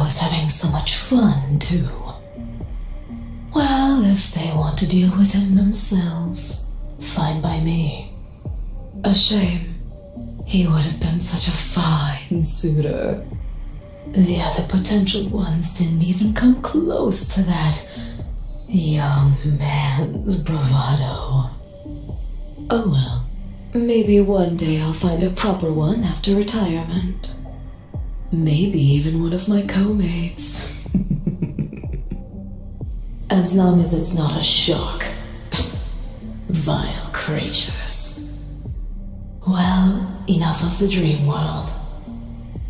was having so much fun, too. Well, if they want to deal with him themselves, fine by me. A shame. He would have been such a fine suitor. The other potential ones didn't even come close to that young man's bravado. Oh well, maybe one day I'll find a proper one after retirement. Maybe even one of my co-mates. As long as it's not a shark. Vile creatures. Well, enough of the dream world.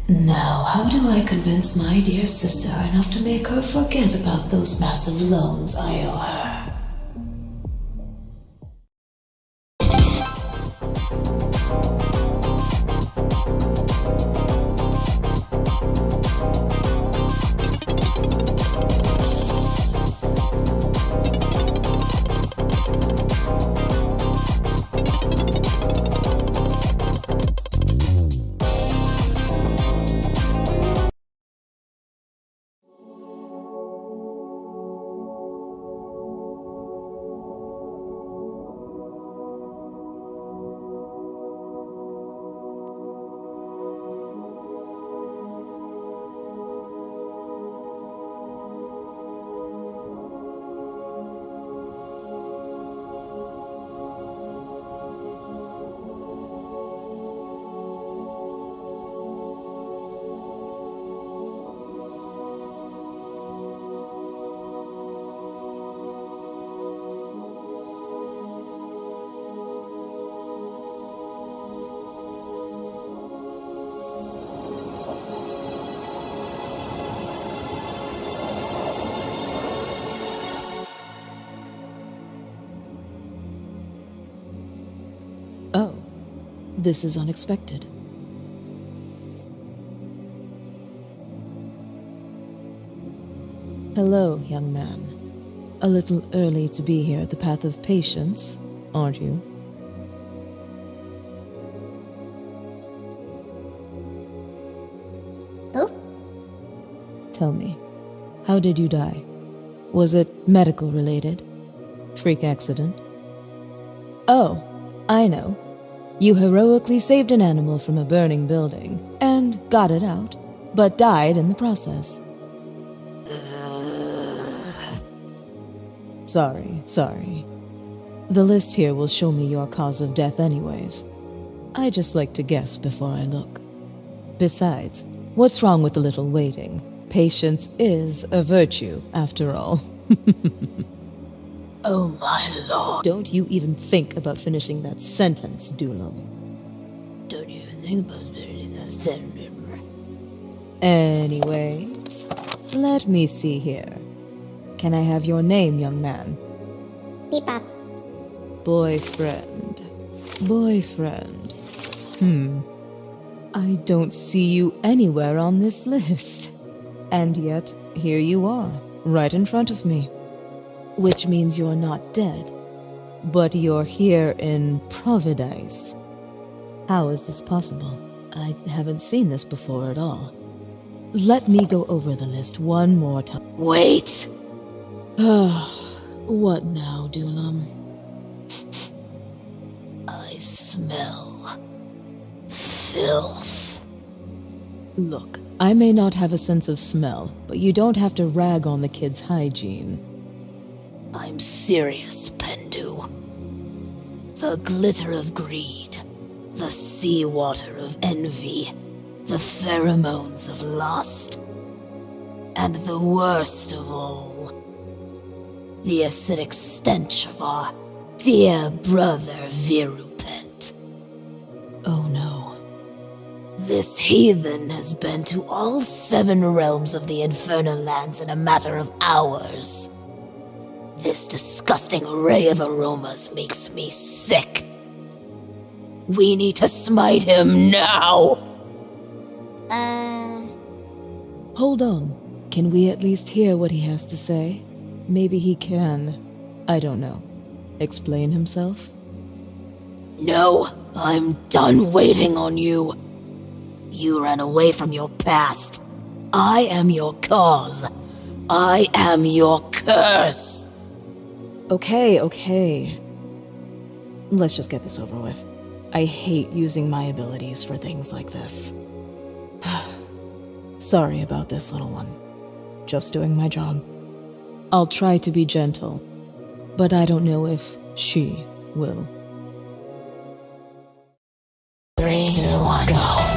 Now, how do I convince my dear sister enough to make her forget about those massive loans I owe her? Oh, this is unexpected. Hello, young man. A little early to be here at the Path of Patience, aren't you? Oh? Tell me, how did you die? Was it medical related? Freak accident? Oh, I know. You heroically saved an animal from a burning building and got it out, but died in the process. Sorry. The list here will show me your cause of death anyways. I just like to guess before I look. Besides, what's wrong with a little waiting? Patience is a virtue, after all. Oh my lord. Don't you even think about finishing that sentence, Dulo. Don't even think about finishing that sentence. Anyways, let me see here. Can I have your name, young man? Beep-bop. Boyfriend. I don't see you anywhere on this list. And yet, here you are, right in front of me. Which means you're not dead, but you're here in Providence. How is this possible? I haven't seen this before at all. Let me go over the list one more time. Wait! What now, Dulam? I smell filth. Look, I may not have a sense of smell, but you don't have to rag on the kid's hygiene. I'm serious, Pendu. The glitter of greed, the seawater of envy, the pheromones of lust, and the worst of all, the acidic stench of our dear brother Virupent. Oh no. This heathen has been to all 7 realms of the Infernal Lands in a matter of hours. This disgusting array of aromas makes me sick. We need to smite him now! Hold on. Can we at least hear what he has to say? Maybe he can, I don't know, explain himself? No, I'm done waiting on you. You ran away from your past. I am your cause. I am your curse. Okay. Let's just get this over with. I hate using my abilities for things like this. Sorry about this, little one. Just doing my job. I'll try to be gentle, but I don't know if she will. 3, 2, 1, go.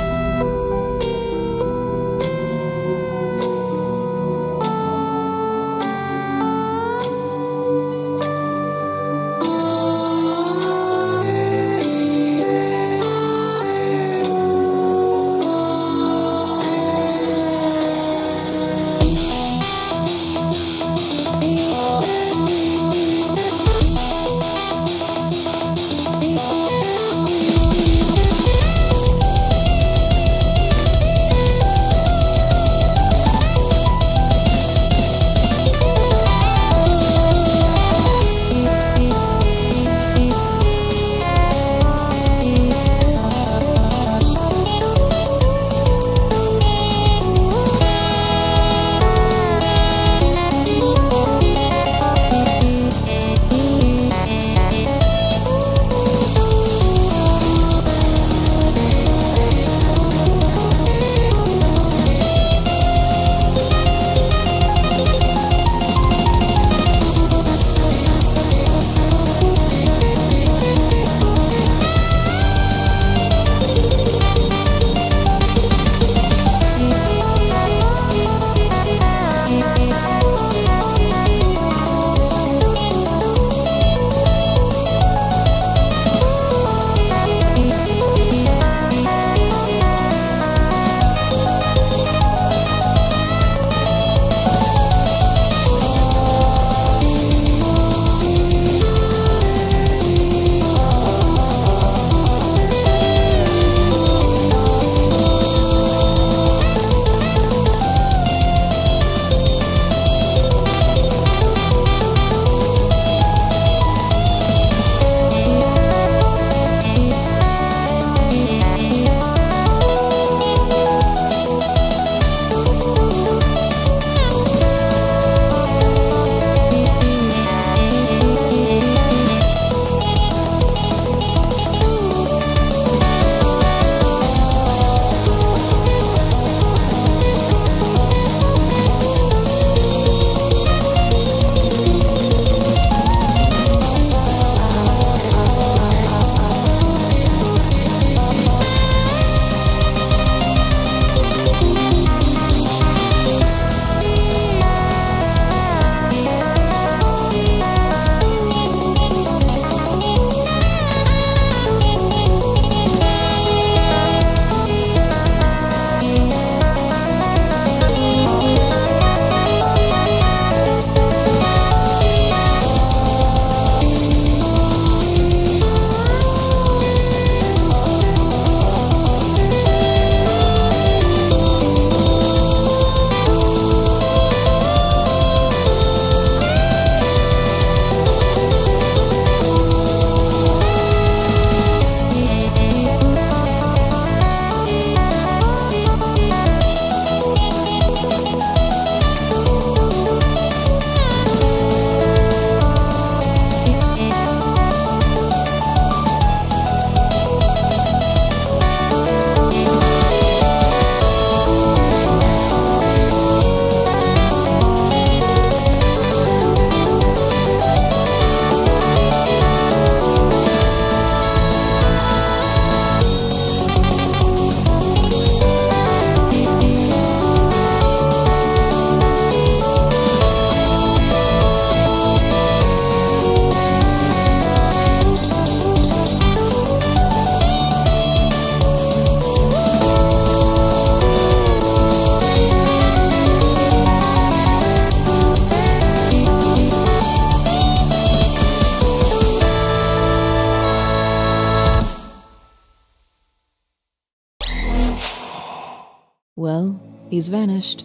Well, he's vanished,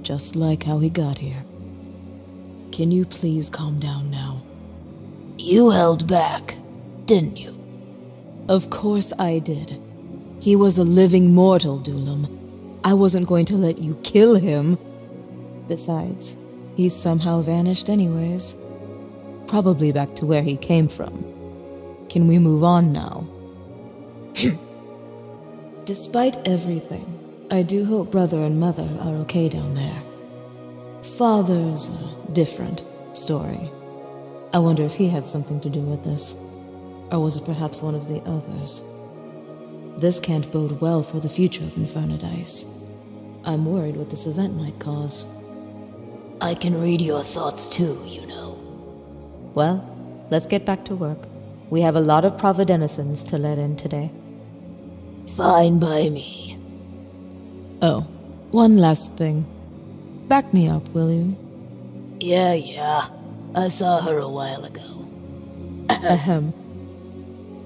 just like how he got here. Can you please calm down now? You held back, didn't you? Of course I did. He was a living mortal, Dulum. I wasn't going to let you kill him. Besides, he's somehow vanished anyways. Probably back to where he came from. Can we move on now? Despite everything, I do hope brother and mother are okay down there. Father's a different story. I wonder if he had something to do with this. Or was it perhaps one of the others? This can't bode well for the future of Infernadice. I'm worried what this event might cause. I can read your thoughts too, you know. Well, let's get back to work. We have a lot of providenicens to let in today. Fine by me. Oh, one last thing. Back me up, will you? Yeah. I saw her a while ago. Ahem.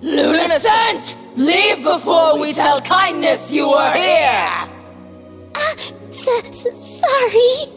Luniscent! Leave before we tell kindness you were here! Sorry.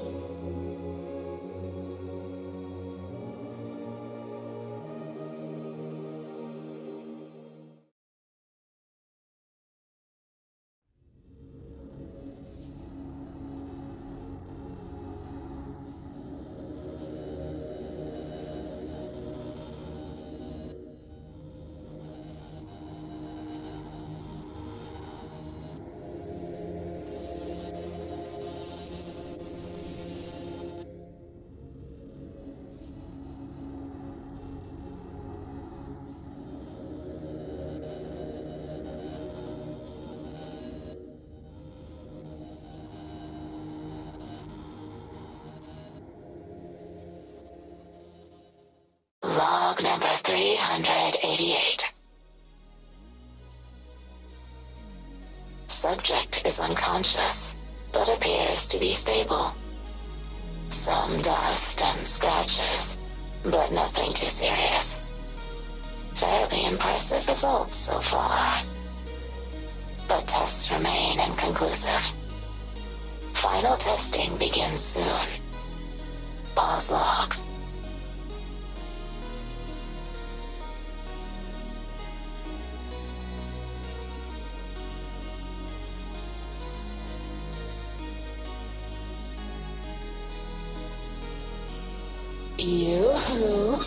Log number 388. Subject is unconscious, but appears to be stable. Some dust and scratches, but nothing too serious. Fairly impressive results so far. But tests remain inconclusive. Final testing begins soon. Pause log. Yoo-hoo.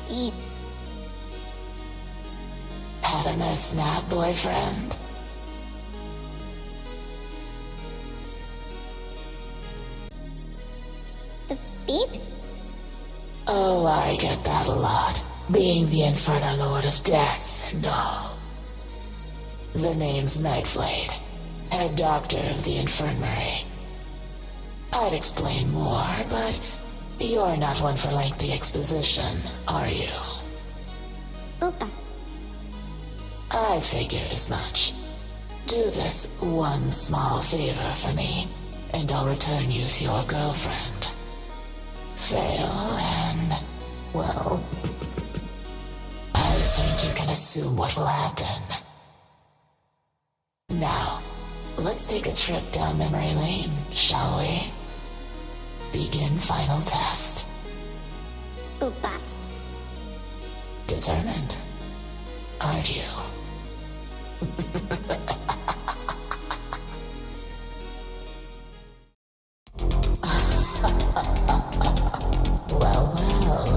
Beep. Had a nice nap, boyfriend? Beep? Oh, I get that a lot. Being the Infernal Lord of Death and all. The name's Nightblade, head doctor of the infirmary. I'd explain more, but you're not one for lengthy exposition, are you? Oopa. I figured as much. Do this one small favor for me, and I'll return you to your girlfriend. Fail and, well, I think you can assume what will happen. Now, let's take a trip down memory lane, shall we? Begin final test. Oopa. Determined, aren't you? Well,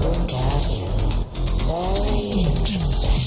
look at you. Very interesting.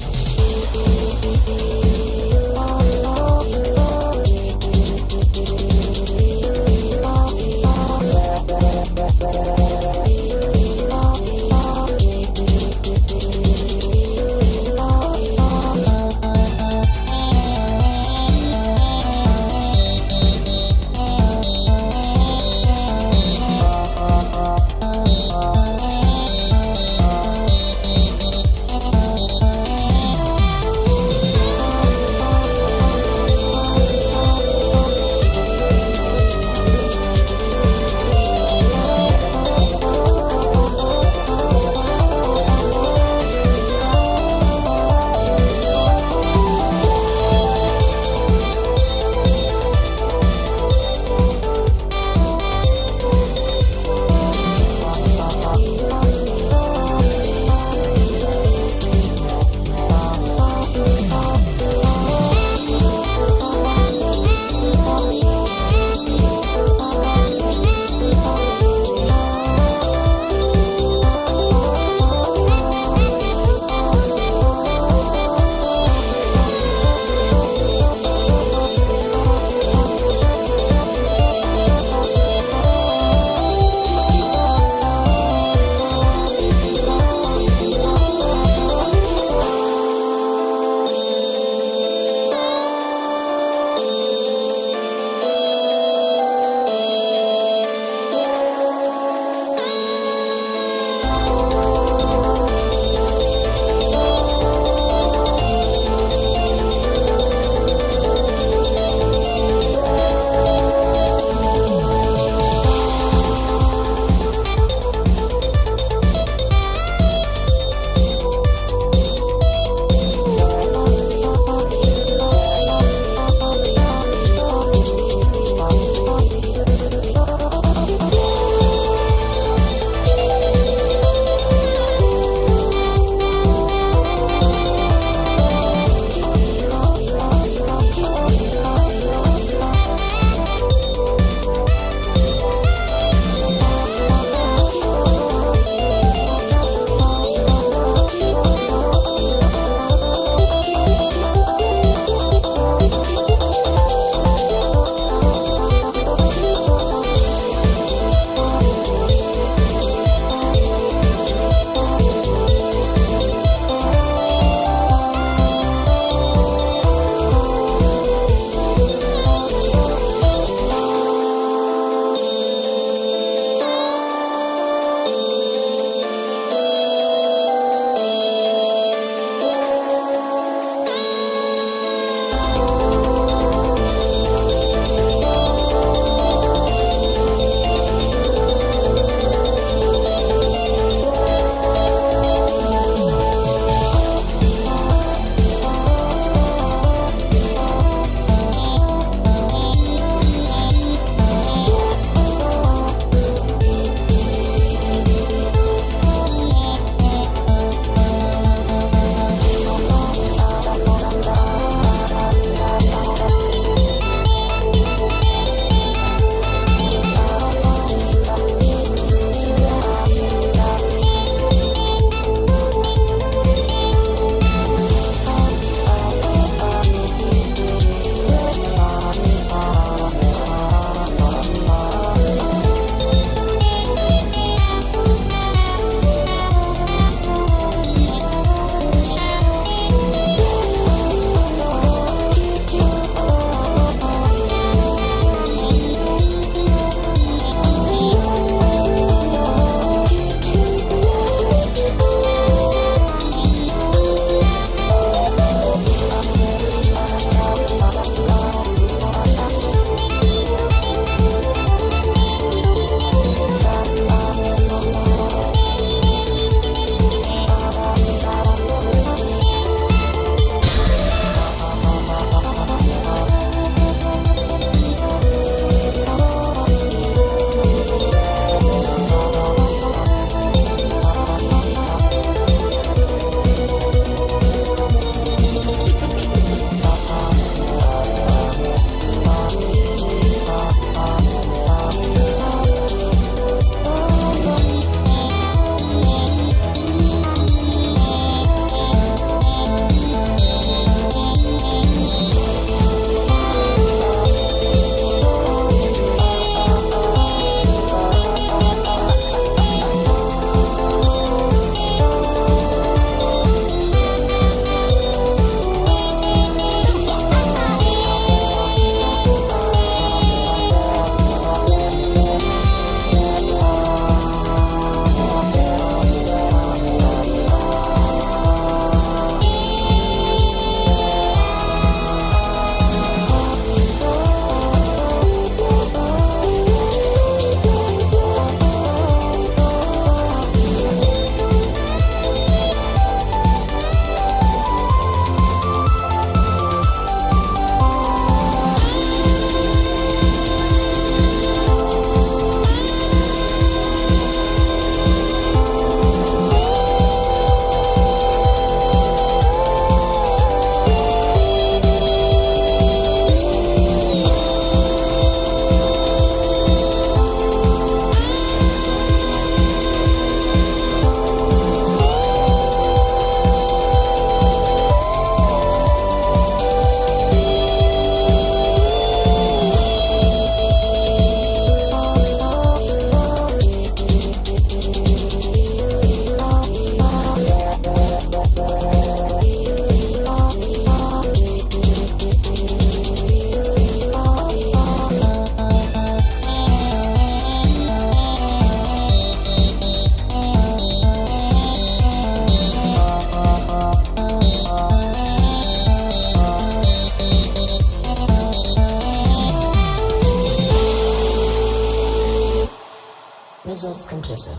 results conclusive.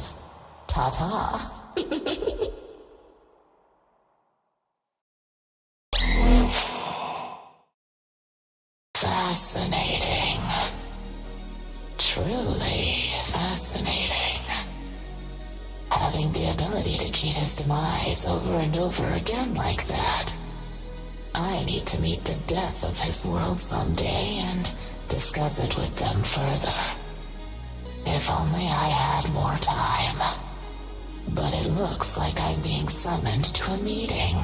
Ta-ta. Fascinating. Truly fascinating. Having the ability to cheat his demise over and over again like that. I need to meet the death of his world someday and discuss it with them further. If only I had more time. But it looks like I'm being summoned to a meeting.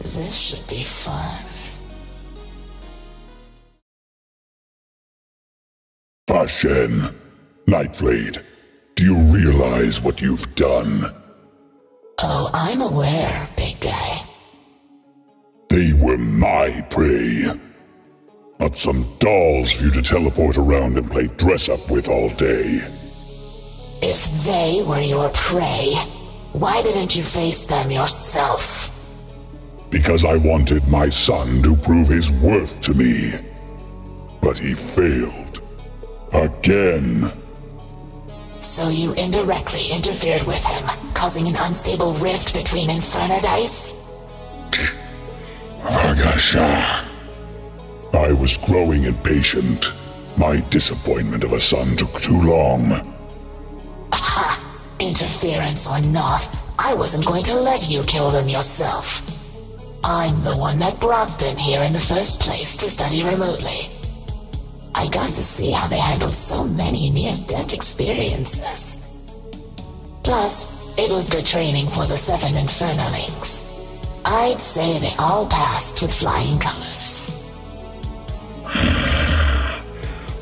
This should be fun. Fashen, Nightblade, do you realize what you've done? Oh, I'm aware, big guy. They were my prey. Not some dolls for you to teleport around and play dress-up with all day. If they were your prey, why didn't you face them yourself? Because I wanted my son to prove his worth to me. But he failed. Again. So you indirectly interfered with him, causing an unstable rift between Infernadice? Vagasha. I was growing impatient. My disappointment of a son took too long. Ha! Interference or not, I wasn't going to let you kill them yourself. I'm the one that brought them here in the first place to study remotely. I got to see how they handled so many near-death experiences. Plus, it was good training for the 7 Infernalings. I'd say they all passed with flying colors.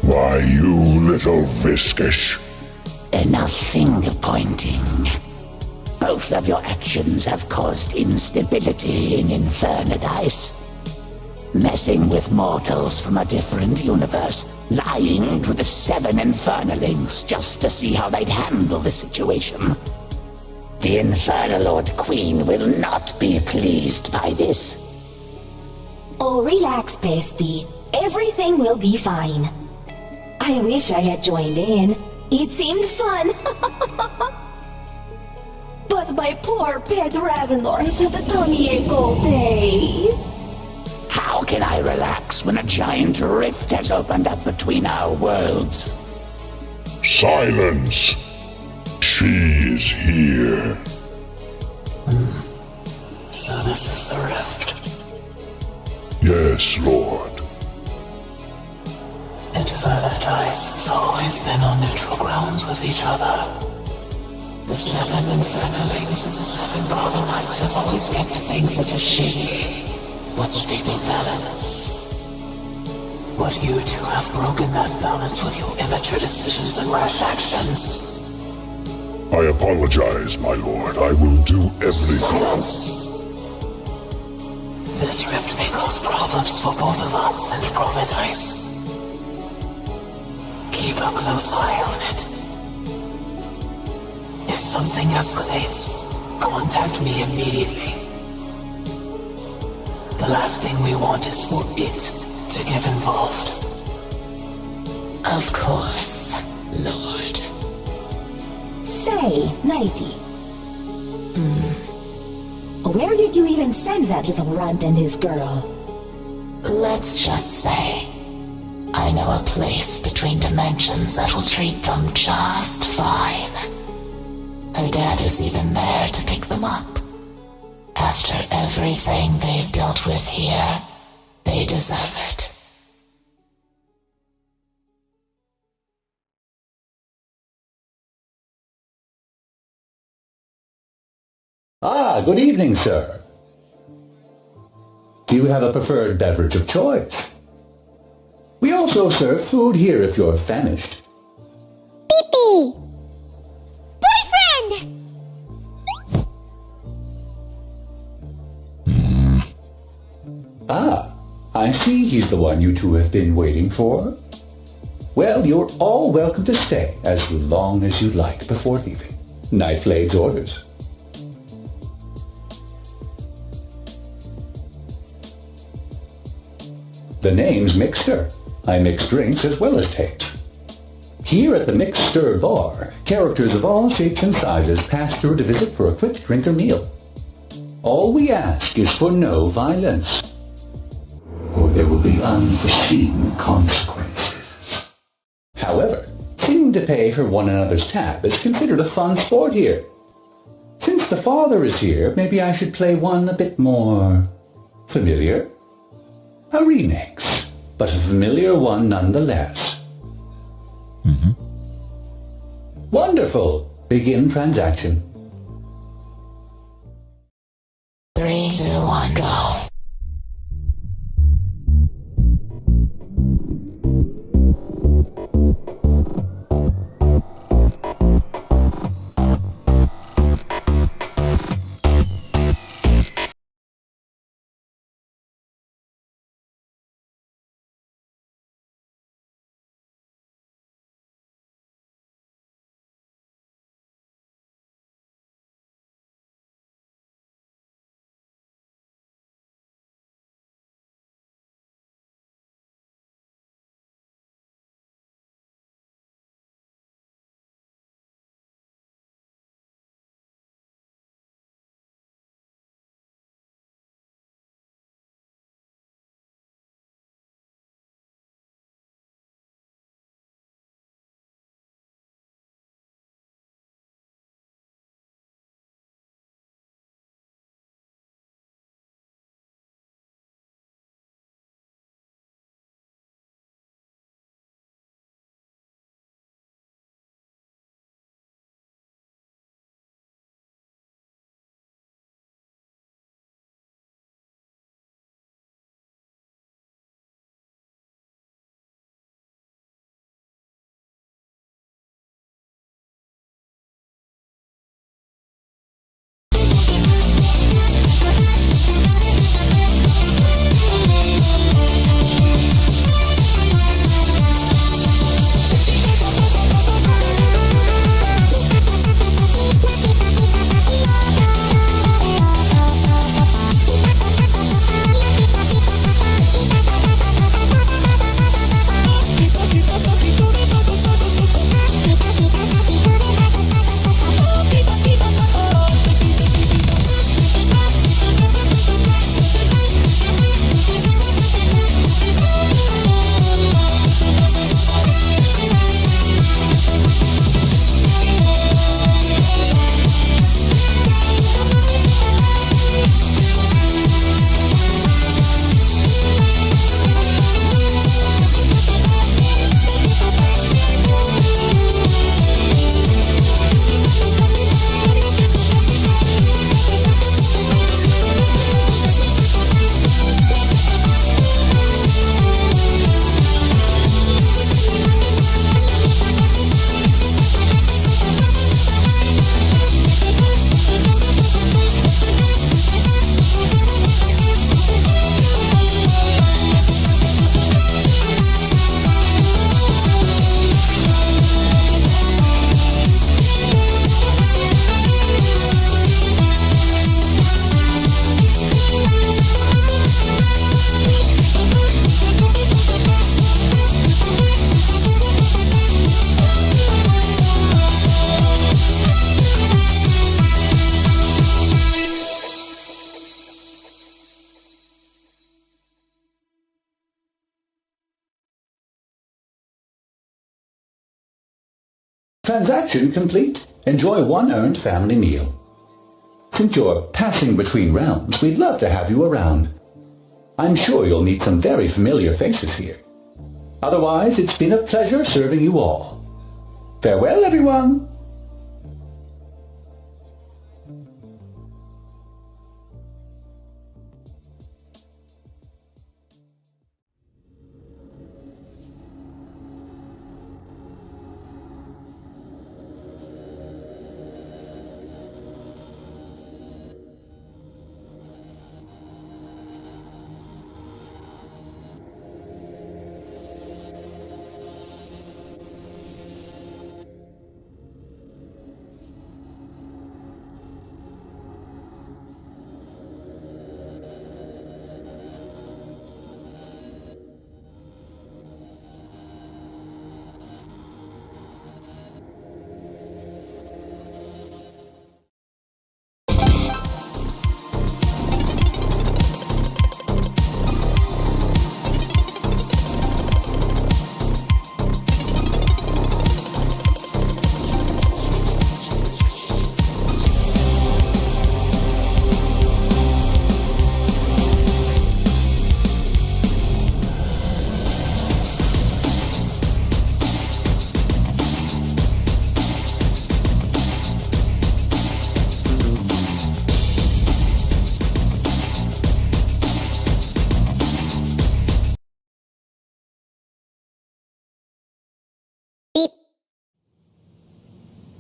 Why, you little Viscous. Enough finger-pointing. Both of your actions have caused instability in Infernadice. Messing with mortals from a different universe, lying to the 7 Infernalings just to see how they'd handle the situation. The Infernal Lord Queen will not be pleased by this. Oh, relax, bestie. Everything will be fine. I wish I had joined in. It seemed fun. But my poor pet Ravenor has had a tummy ache all day. How can I relax when a giant rift has opened up between our worlds? Silence! She is here. So this is the rift. Yes, Lord. Infernadice has always been on neutral grounds with each other. The 7 Infernalings and the 7 Brotherites have always kept things at a shaky but stable balance. But you two have broken that balance with your immature decisions and rash actions. I apologize, my lord. I will do everything. This rift may cause problems for both of us and Brotherice. Keep a close eye on it. If something escalates, contact me immediately. The last thing we want is for it to get involved. Of course, Lord. Say, Nighty. Where did you even send that little runt and his girl? Let's just say, I know a place between dimensions that will treat them just fine. Her dad is even there to pick them up. After everything they've dealt with here, they deserve it. Ah, good evening, sir. Do you have a preferred beverage of choice? We also serve food here if you're famished. Pee-pee! Boyfriend! Ah, I see he's the one you two have been waiting for. Well, you're all welcome to stay as long as you like before leaving. Nightblade's orders. The name's Mixer. I mix drinks as well as tapes. Here at the Mixed Stir Bar, characters of all shapes and sizes pass through to visit for a quick drink or meal. All we ask is for no violence, or there will be unforeseen consequences. However, seeming to pay for one another's tab is considered a fun sport here. Since the father is here, maybe I should play one a bit more familiar? A remix, but a familiar one nonetheless. Wonderful! Begin transaction. 3, 2, 1, go. Transaction complete. Enjoy one earned family meal. Since you're passing between realms, we'd love to have you around. I'm sure you'll meet some very familiar faces here. Otherwise, it's been a pleasure serving you all. Farewell, everyone!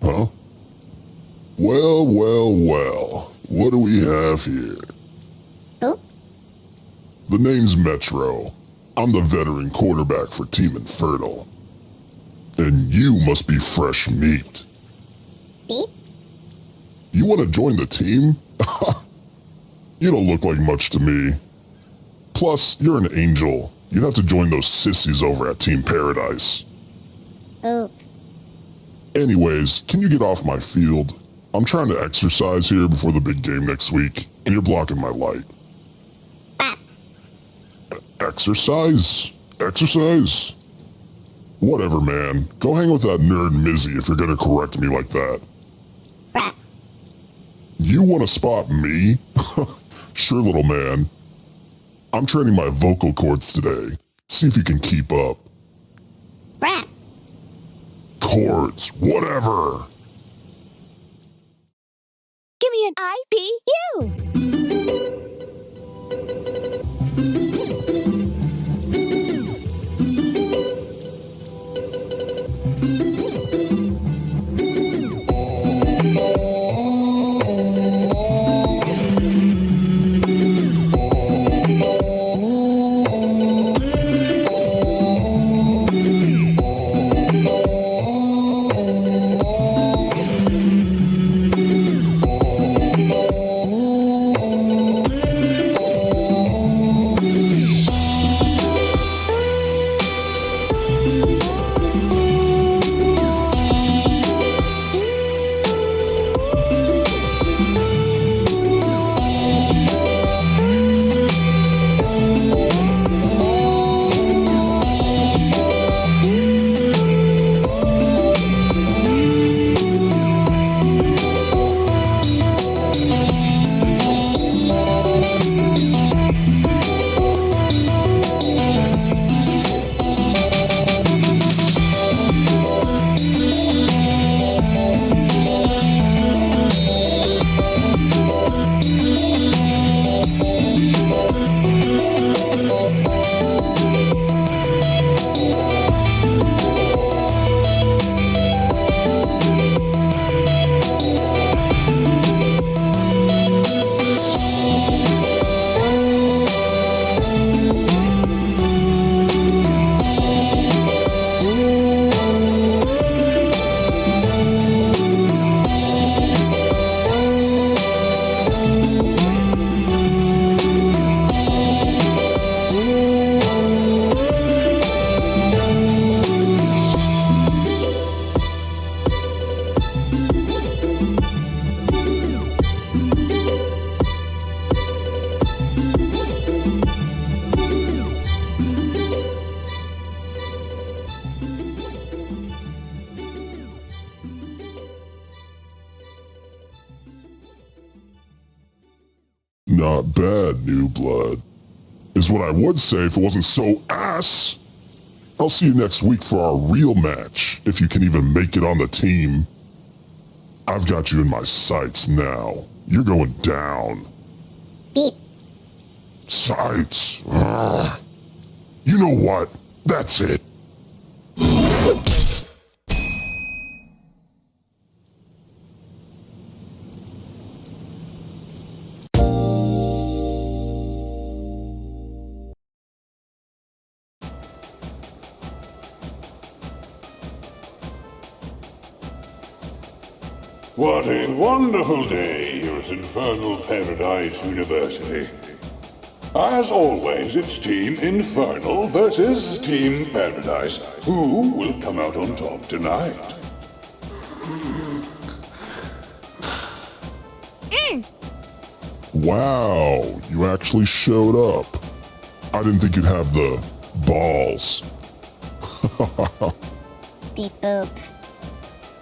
Huh? Well, well, well. What do we have here? Who? The name's Metro. I'm the veteran quarterback for Team Infernal. And you must be fresh meat. Beep? You want to join the team? You don't look like much to me. Plus, you're an angel. You'd have to join those sissies over at Team Paradise. Oh. Anyways, can you get off my field? I'm trying to exercise here before the big game next week, and you're blocking my light. Bap. Exercise? Exercise? Whatever, man. Go hang with that nerd Mizzy if you're gonna correct me like that. Bap. You want to spot me? Sure, little man. I'm training my vocal cords today. See if you can keep up. Bap. Cords, whatever. Give me an IPU! Not bad, new blood. Is what I would say if it wasn't so ass. I'll see you next week for our real match, if you can even make it on the team. I've got you in my sights now. You're going down. Beep. Sights. Ugh. You know what? That's it. What a wonderful day here at Infernal Paradise University. As always, it's Team Infernal versus Team Paradise. Who will come out on top tonight? Wow, you actually showed up. I didn't think you'd have the balls. Beep boop.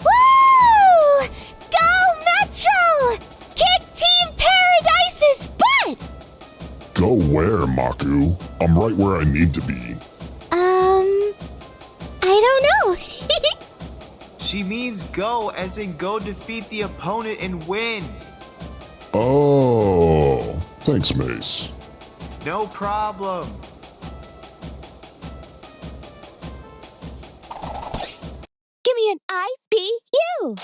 Woo! Go Metro! Kick Team Paradise's butt! Go where, Maku? I'm right where I need to be. I don't know. She means go, as in go defeat the opponent and win. Oh, thanks, Mace. No problem. Give me an IPU!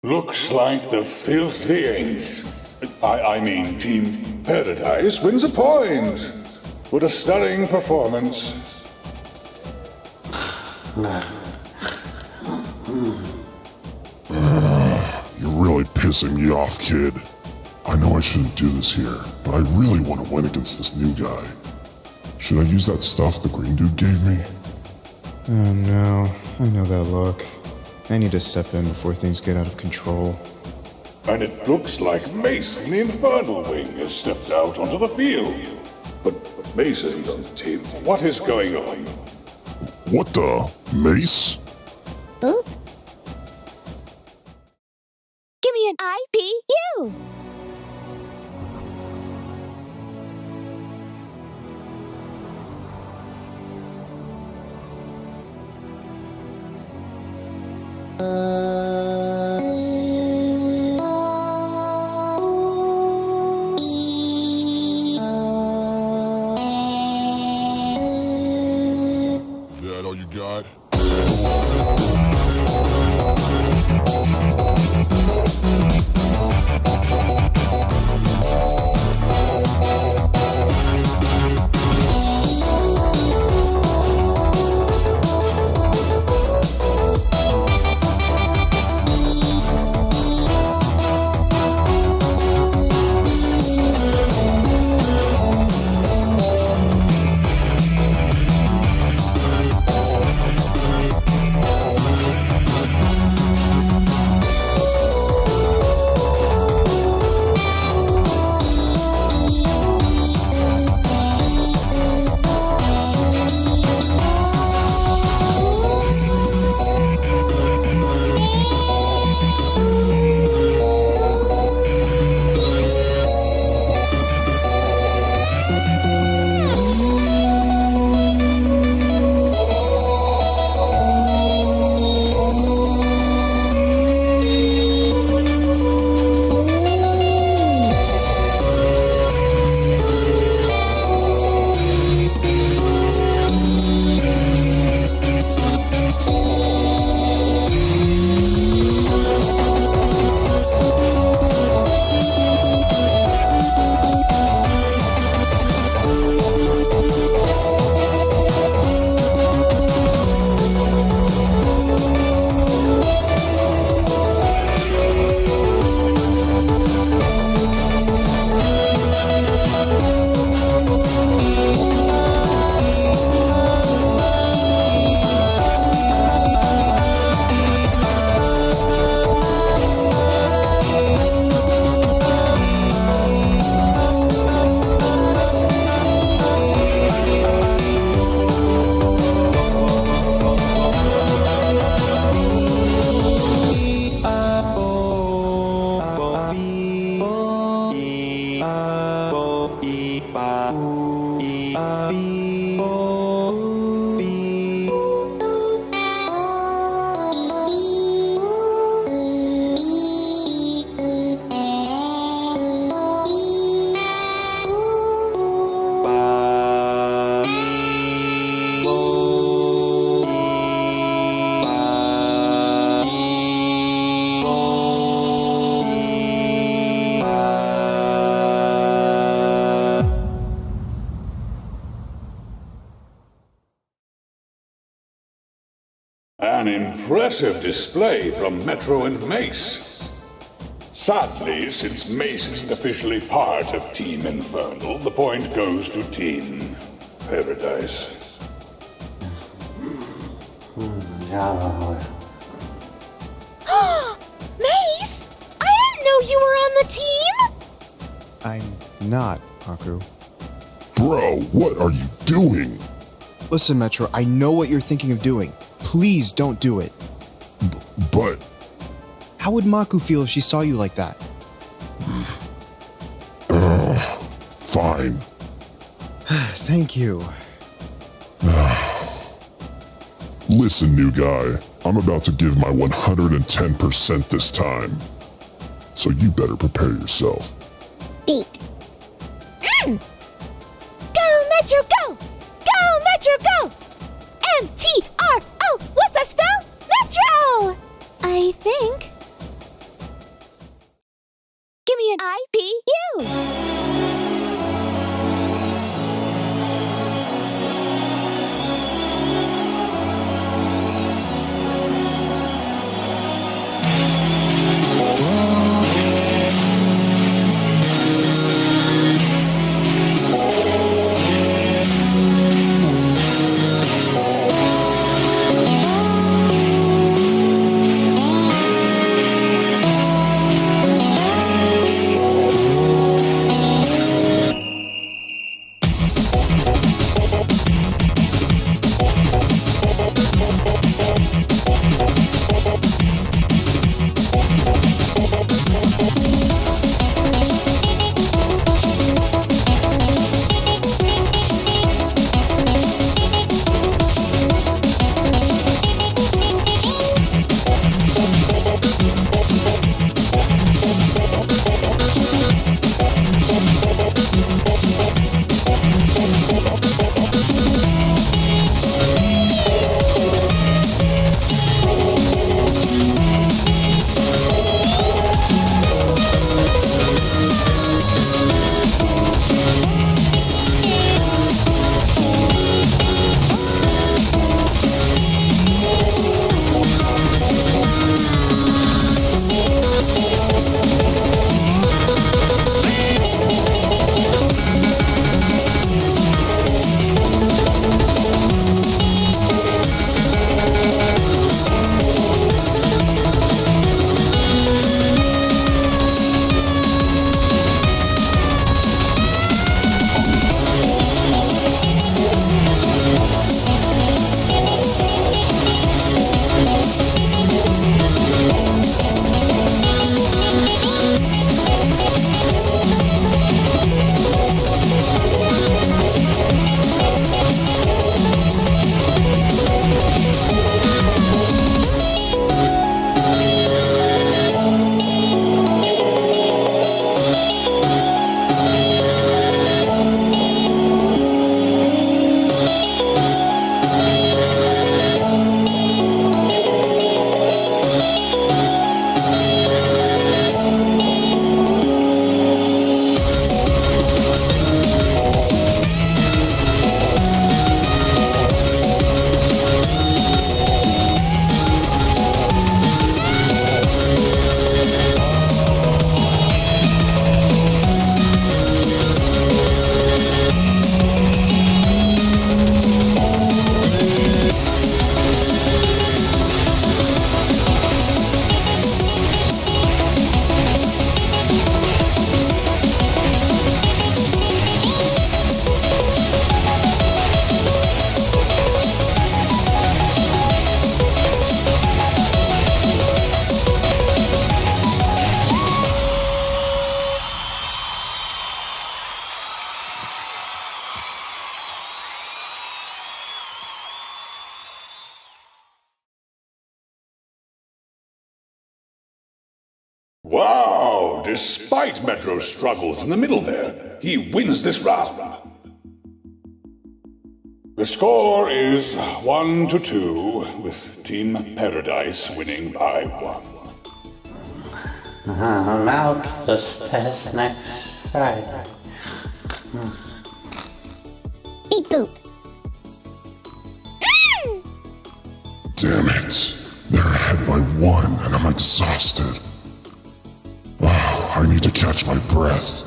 Looks like the filthy angels. I mean, Team Paradise wins a point. What a stunning performance. You're really pissing me off, kid. I know I shouldn't do this here, but I really want to win against this new guy. Should I use that stuff the green dude gave me? Oh no, I know that look. I need to step in before things get out of control. And it looks like Mace from the Infernal Wing has stepped out onto the field. But Mace isn't on the team. What is going on? What the? Mace? Boop. Give me an IPU! That all you got? An impressive display from Metro and Mace. Sadly, since Mace isn't officially part of Team Infernal, the point goes to Team Paradise. Mace! I didn't know you were on the team! I'm not, Haku. Bro, what are you doing? Listen, Metro, I know what you're thinking of doing. Please don't do it. But... How would Maku feel if she saw you like that? Fine. Thank you. Listen, new guy. I'm about to give my 110% this time. So you better prepare yourself. Beat. Go, Metro, go! Go, Metro, go! MTRO! What's that spell? Metro! I think. Wow, despite Metro's struggles in the middle there, he wins this round. The score is 1-2, with Team Paradise winning by 1. I'm out this next Friday. Beep boop. Damn it. They're ahead by 1 and I'm exhausted. Wow, I need to catch my breath.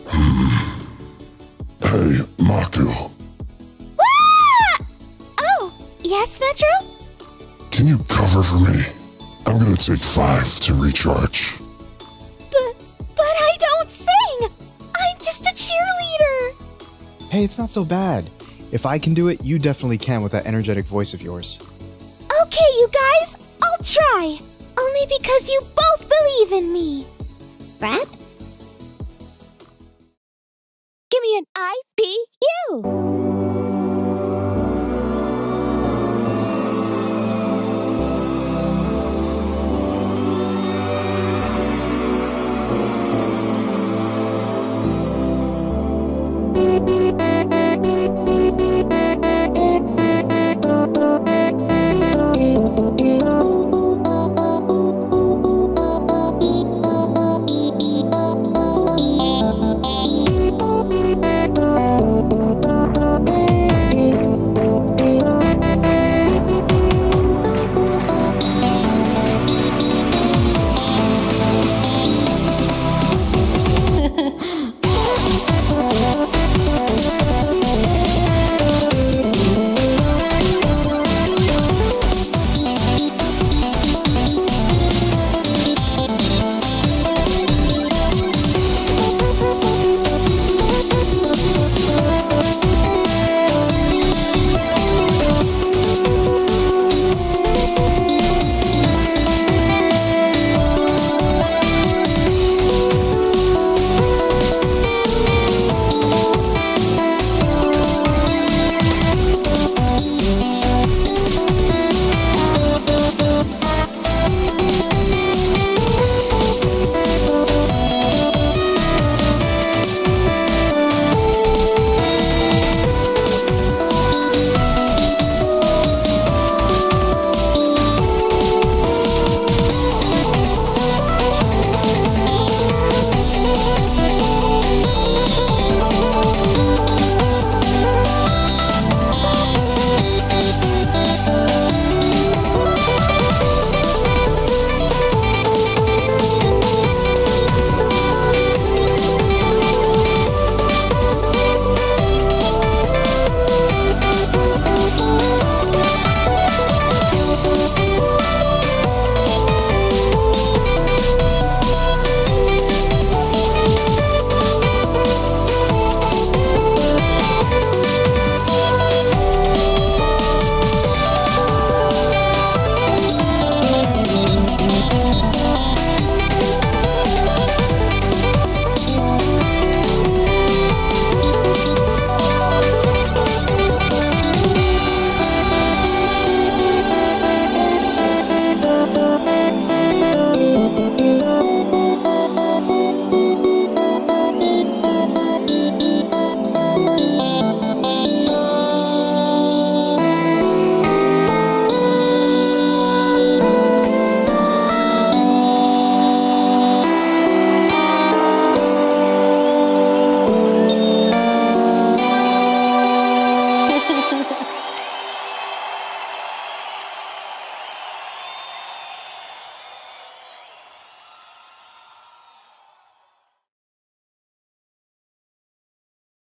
Hey, Maku. Oh, yes, Metro? Can you cover for me? I'm gonna take 5 to recharge. But I don't sing! I'm just a cheerleader! Hey, it's not so bad. If I can do it, you definitely can with that energetic voice of yours. Okay, you guys, I'll try. Only because you both believe in me. Brad? Give me an IPU!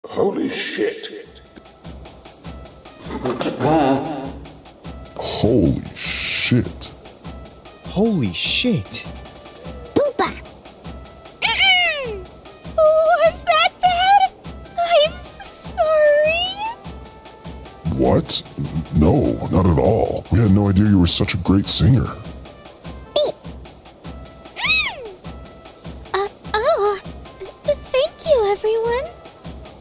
Holy shit. Holy shit. Holy shit. Boopa! Was that bad? I'm sorry. What? No, not at all. We had no idea you were such a great singer. Thank you, everyone.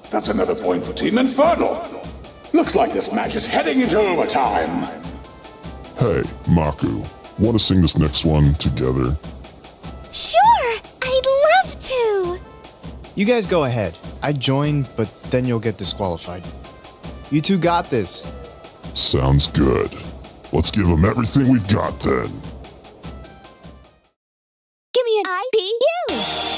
That's another point for Team Infernal. Looks like this match is heading into overtime. Hey, Maku, want to sing this next one together? Sure, I'd love to. You guys go ahead. I join, but then you'll get disqualified. You two got this. Sounds good. Let's give them everything we've got then. Give me an IPU.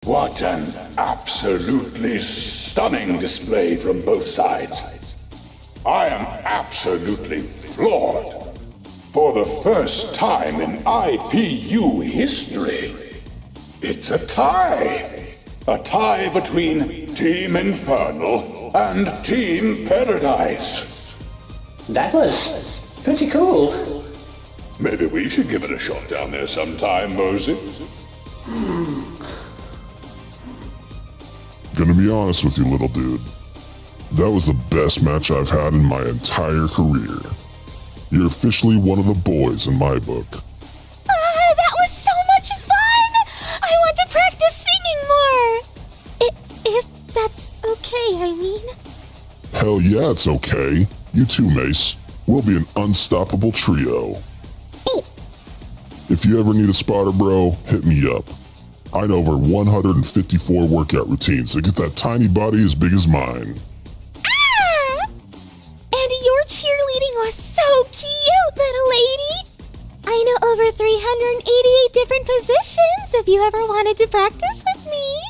What an absolutely stunning display from both sides. I am absolutely floored. For the first time in IPU history, it's a tie. A tie between Team Infernal and Team Paradise. That was pretty cool. Maybe we should give it a shot down there sometime, Mosey. Gonna be honest with you, little dude. That was the best match I've had in my entire career. You're officially one of the boys in my book. That was so much fun! I want to practice singing more! If that's okay, I mean. Hell yeah, it's okay. You too, Mace. We'll be an unstoppable trio. If you ever need a spotter, bro, hit me up. I know over 154 workout routines to get that tiny body as big as mine. Ah! And your cheerleading was so cute, little lady! I know over 388 different positions if you ever wanted to practice with me.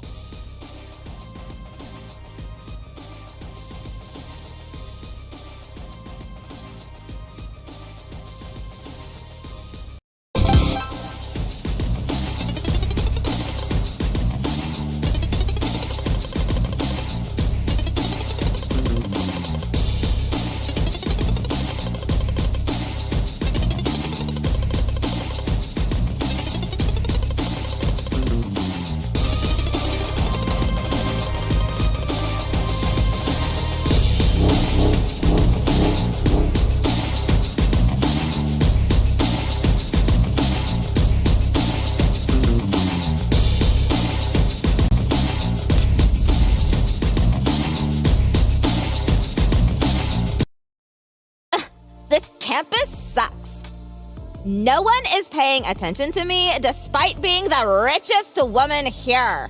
This campus sucks. No one is paying attention to me despite being the richest woman here.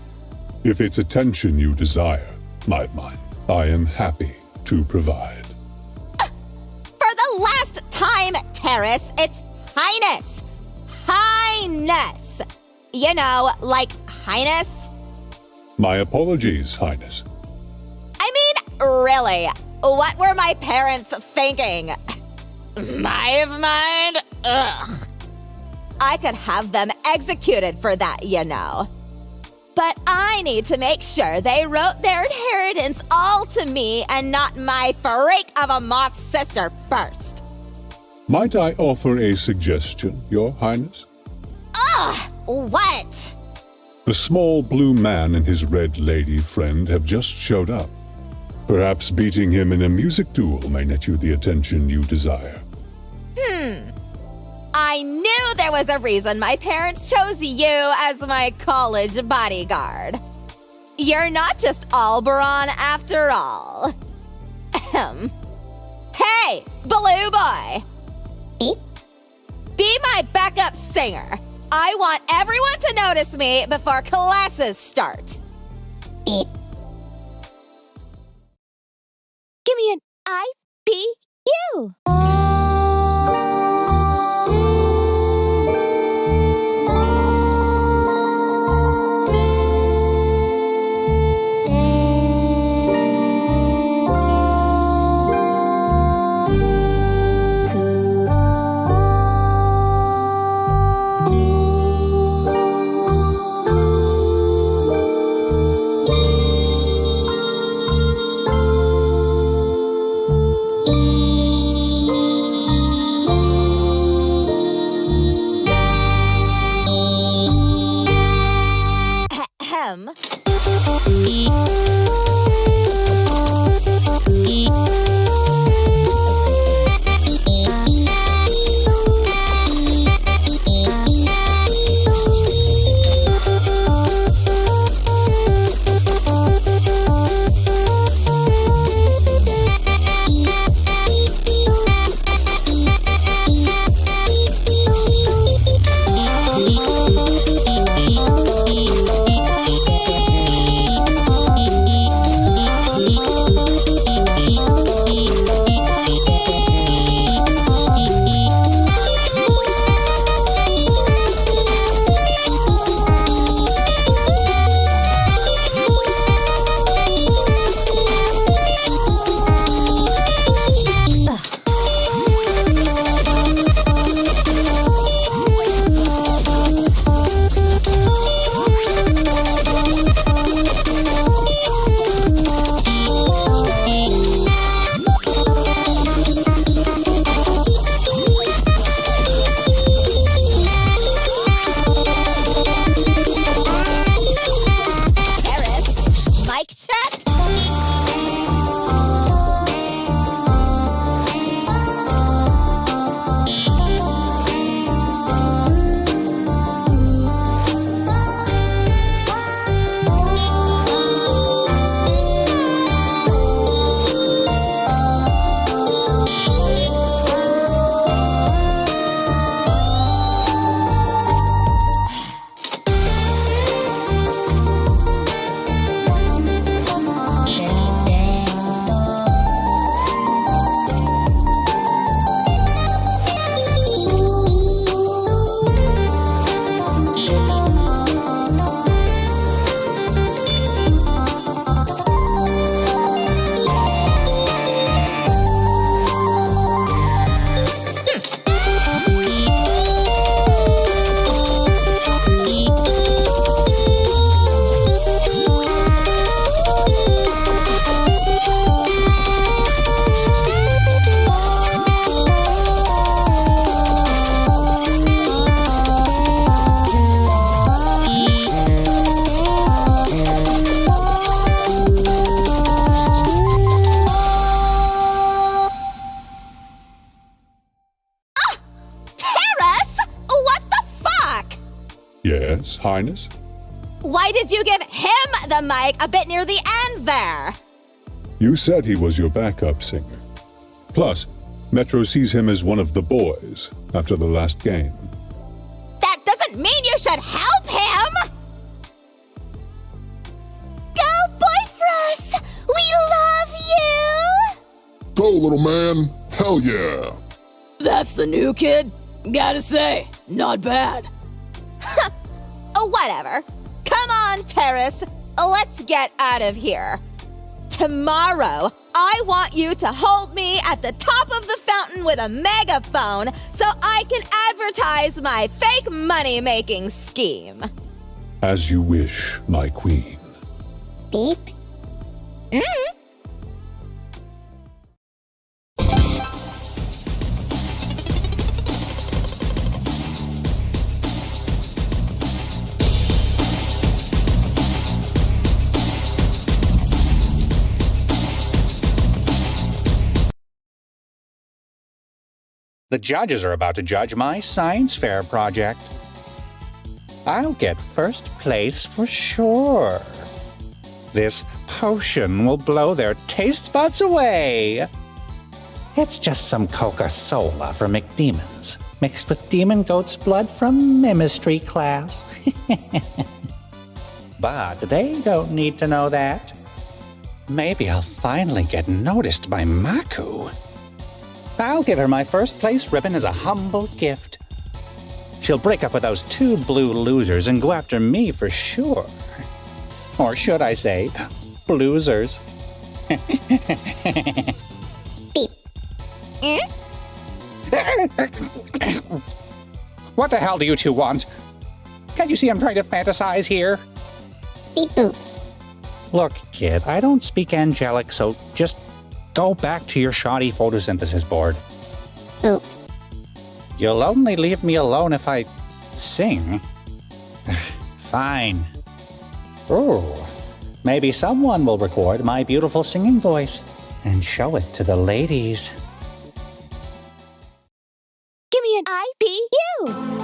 If it's attention you desire, my mine, I am happy to provide. For the last time, Terrace, it's Highness. Highness. You know, like Highness. My apologies, Highness. I mean, really, what were my parents thinking? My mind? Ugh. I could have them executed for that, you know. But I need to make sure they wrote their inheritance all to me and not my freak of a moth sister first. Might I offer a suggestion, Your Highness? Ugh! What? The small blue man and his red lady friend have just showed up. Perhaps beating him in a music duel may net you the attention you desire. I knew there was a reason my parents chose you as my college bodyguard. You're not just Alberon after all. Ahem. Hey, Blue Boy! Be my backup singer. I want everyone to notice me before classes start. Give me an IPU. Yes, Highness? Why did you give him the mic a bit near the end there? You said he was your backup singer. Plus, Metro sees him as one of the boys after the last game. That doesn't mean you should help him! Go, Boyfrost! We love you! Go, little man! Hell yeah! That's the new kid? Gotta say, not bad. Oh, whatever. Come on, Terrace. Let's get out of here. Tomorrow, I want you to hold me at the top of the fountain with a megaphone so I can advertise my fake money-making scheme. As you wish, my queen. Beep. The judges are about to judge my science fair project. I'll get first place for sure. This potion will blow their taste buds away. It's just some Coca-Cola from McDemons, mixed with demon goat's blood from chemistry class. But they don't need to know that. Maybe I'll finally get noticed by Maku. I'll give her my first place ribbon as a humble gift. She'll break up with those two blue losers and go after me for sure. Or should I say, bloozers. Beep. What the hell do you two want? Can't you see I'm trying to fantasize here? Beep boop. Look, kid, I don't speak angelic, so just go back to your shoddy photosynthesis board. Boop. You'll only leave me alone if I sing. Fine. Ooh, maybe someone will record my beautiful singing voice and show it to the ladies. Give me an IPU!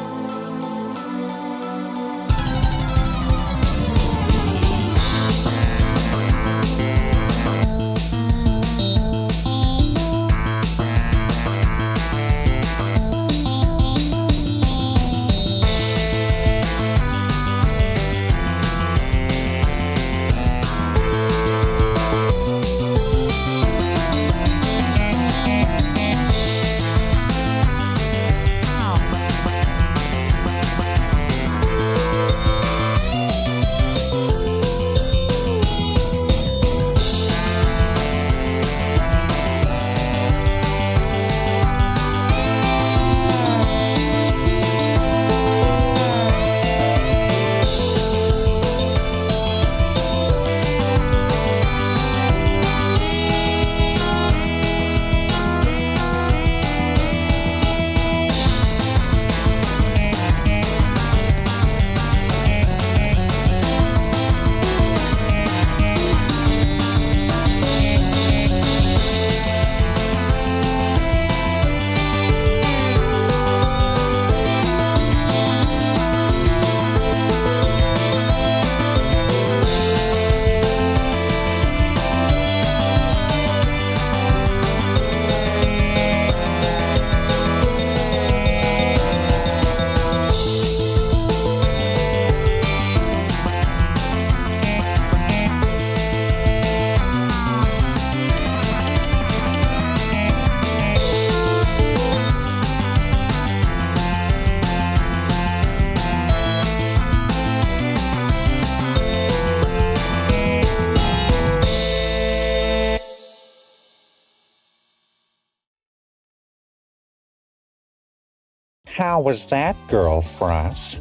How was that, girl Frost?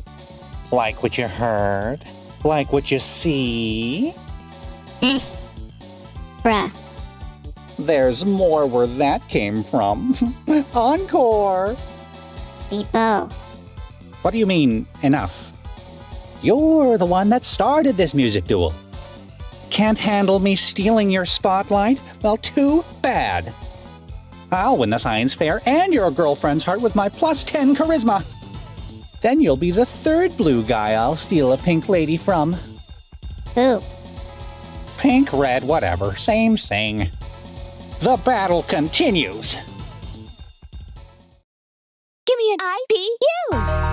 Like what you heard? Like what you see? Bruh. There's more where that came from. Encore! Beepo. What do you mean, enough? You're the one that started this music duel. Can't handle me stealing your spotlight? Well, too bad. I'll win the science fair and your girlfriend's heart with my +10 charisma. Then you'll be the third blue guy I'll steal a pink lady from. Who? Pink, red, whatever, same thing. The battle continues. Give me an IPU!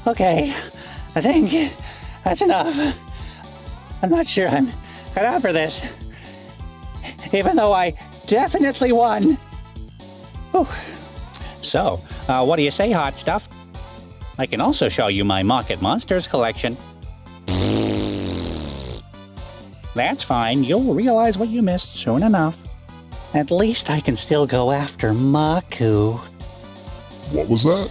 Okay, I think that's enough. I'm not sure I'm cut out for this, even though I definitely won. Whew. So, what do you say, hot stuff? I can also show you my Market Monsters collection. That's fine, you'll realize what you missed soon enough. At least I can still go after Maku. What was that?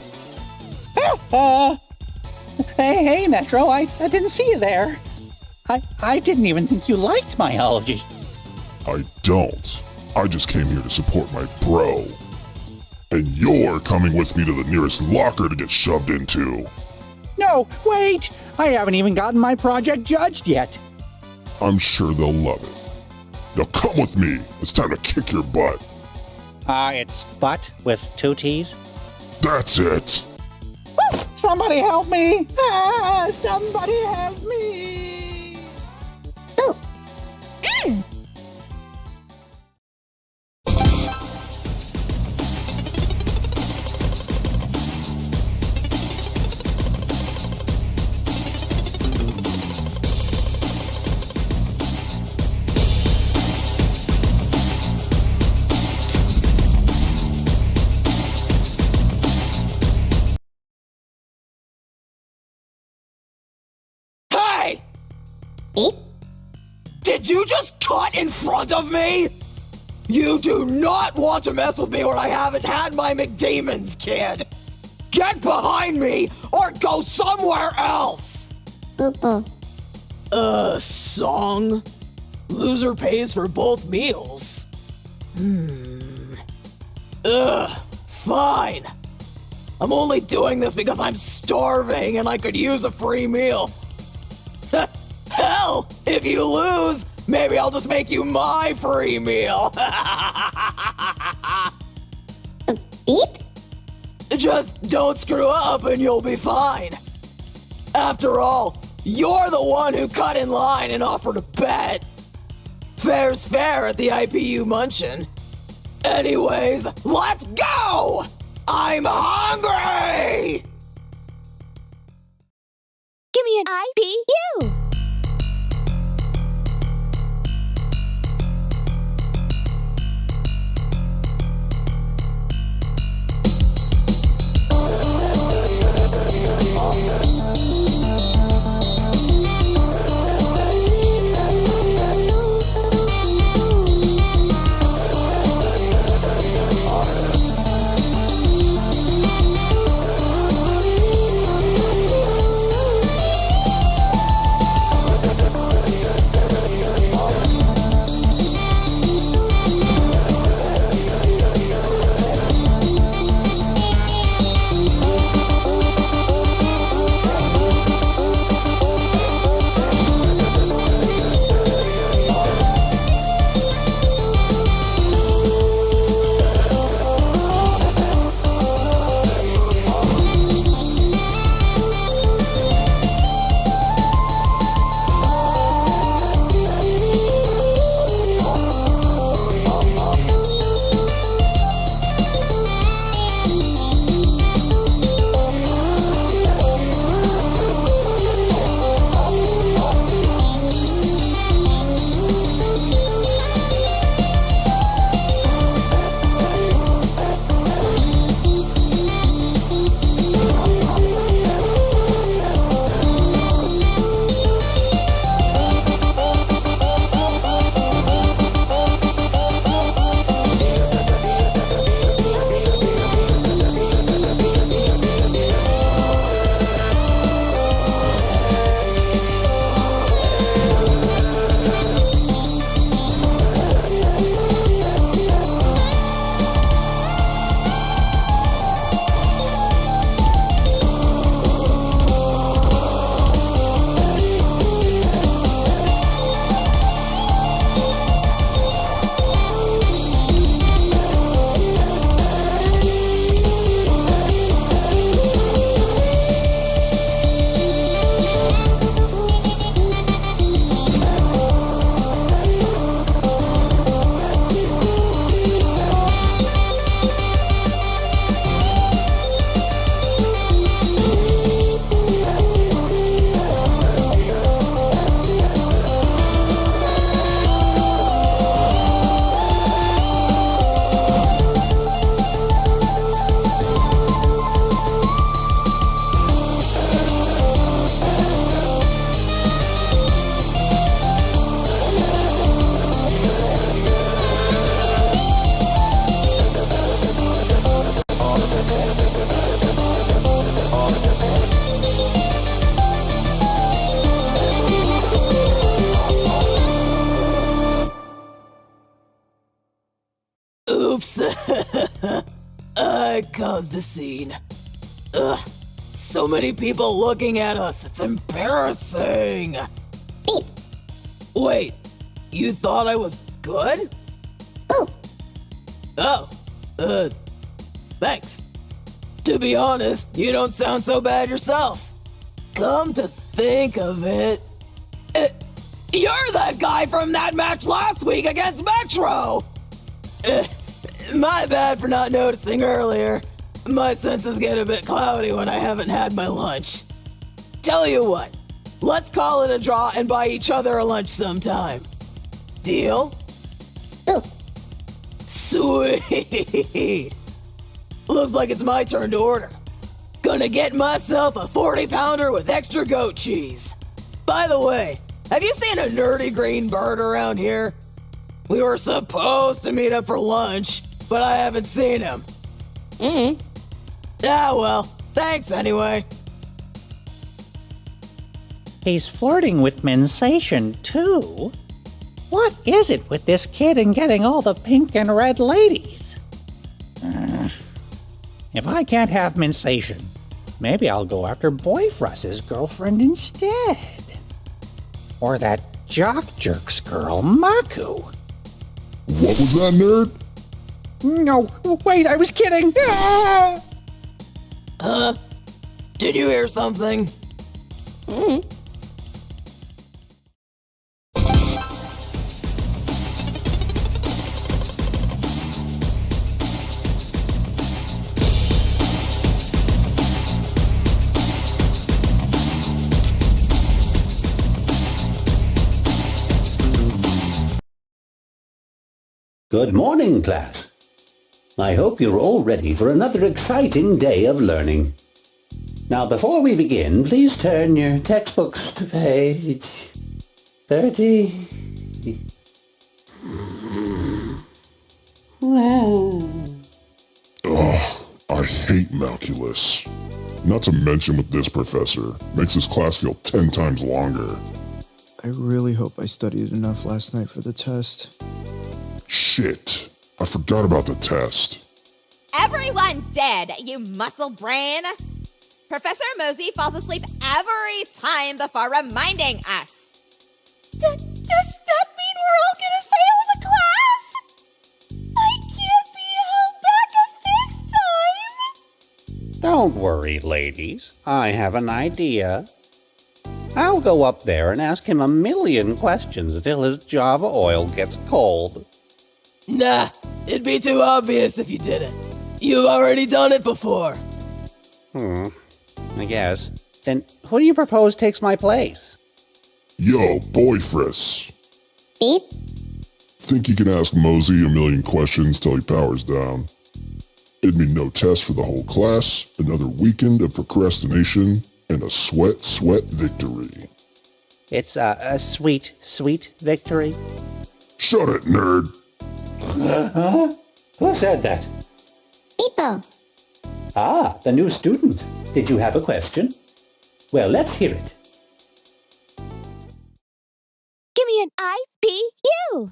Hey, Metro, I didn't see you there. I didn't even think you liked my algae. I don't. I just came here to support my bro. And you're coming with me to the nearest locker to get shoved into. No, wait! I haven't even gotten my project judged yet. I'm sure they'll love it. Now come with me. It's time to kick your butt. It's butt with 2 T's? That's it. Woo! Somebody help me! Somebody help me! Ooh. Beep. Did you just cut in front of me? You do not want to mess with me when I haven't had my McDemons, kid! Get behind me or go somewhere else! Boop boop. Song? Loser pays for both meals. Fine. I'm only doing this because I'm starving and I could use a free meal. Hell, if you lose, maybe I'll just make you my free meal. Beep. Just don't screw up and you'll be fine. After all, you're the one who cut in line and offered a bet. Fair's fair at the IPU Munchin. Anyways, let's go! I'm hungry! Give me an IPU! Oops. I caused a scene. Ugh. So many people looking at us. It's embarrassing. Beep. Wait, you thought I was good? Boop. Oh. Thanks. To be honest, you don't sound so bad yourself. Come to think of it, you're that guy from that match last week against Metro! My bad for not noticing earlier. My senses get a bit cloudy when I haven't had my lunch. Tell you what, let's call it a draw and buy each other a lunch sometime. Deal? Boop. Sweet! Looks like it's my turn to order. Gonna get myself a 40-pounder with extra goat cheese. By the way, Have you seen a nerdy green bird around here? We were supposed to meet up for lunch, but I haven't seen him. Ah, well, thanks anyway. He's flirting with Mensation, too. What is it with this kid and getting all the pink and red ladies? If I can't have Mensation, maybe I'll go after Broise's girlfriend instead. Or that jock jerk's girl, Maku. What was that, nerd? No, wait, I was kidding. Ah! Huh? Did you hear something? Good morning, class. I hope you're all ready for another exciting day of learning. Now, before we begin, please turn your textbooks to page 30. Ugh, I hate Malculus. Not to mention with this professor, makes his class feel 10 times longer. I really hope I studied enough last night for the test. Shit, I forgot about the test. Everyone dead, you muscle brain! Professor Mosey falls asleep every time before reminding us. Does that mean we're all gonna fail the class? I can't be held back a fifth time! Don't worry, ladies. I have an idea. I'll go up there and ask him a million questions until his Java oil gets cold. Nah, it'd be too obvious if you didn't. You've already done it before. I guess. Then who do you propose takes my place? Yo, Boyfriss. Beep. Think you can ask Mosey a million questions till he powers down. It'd mean no test for the whole class, another weekend of procrastination, and a sweat victory. It's a sweet, sweet victory. Shut it, nerd. Huh? Who said that? People. Ah, the new student. Did you have a question? Well, let's hear it. Give me an IPU.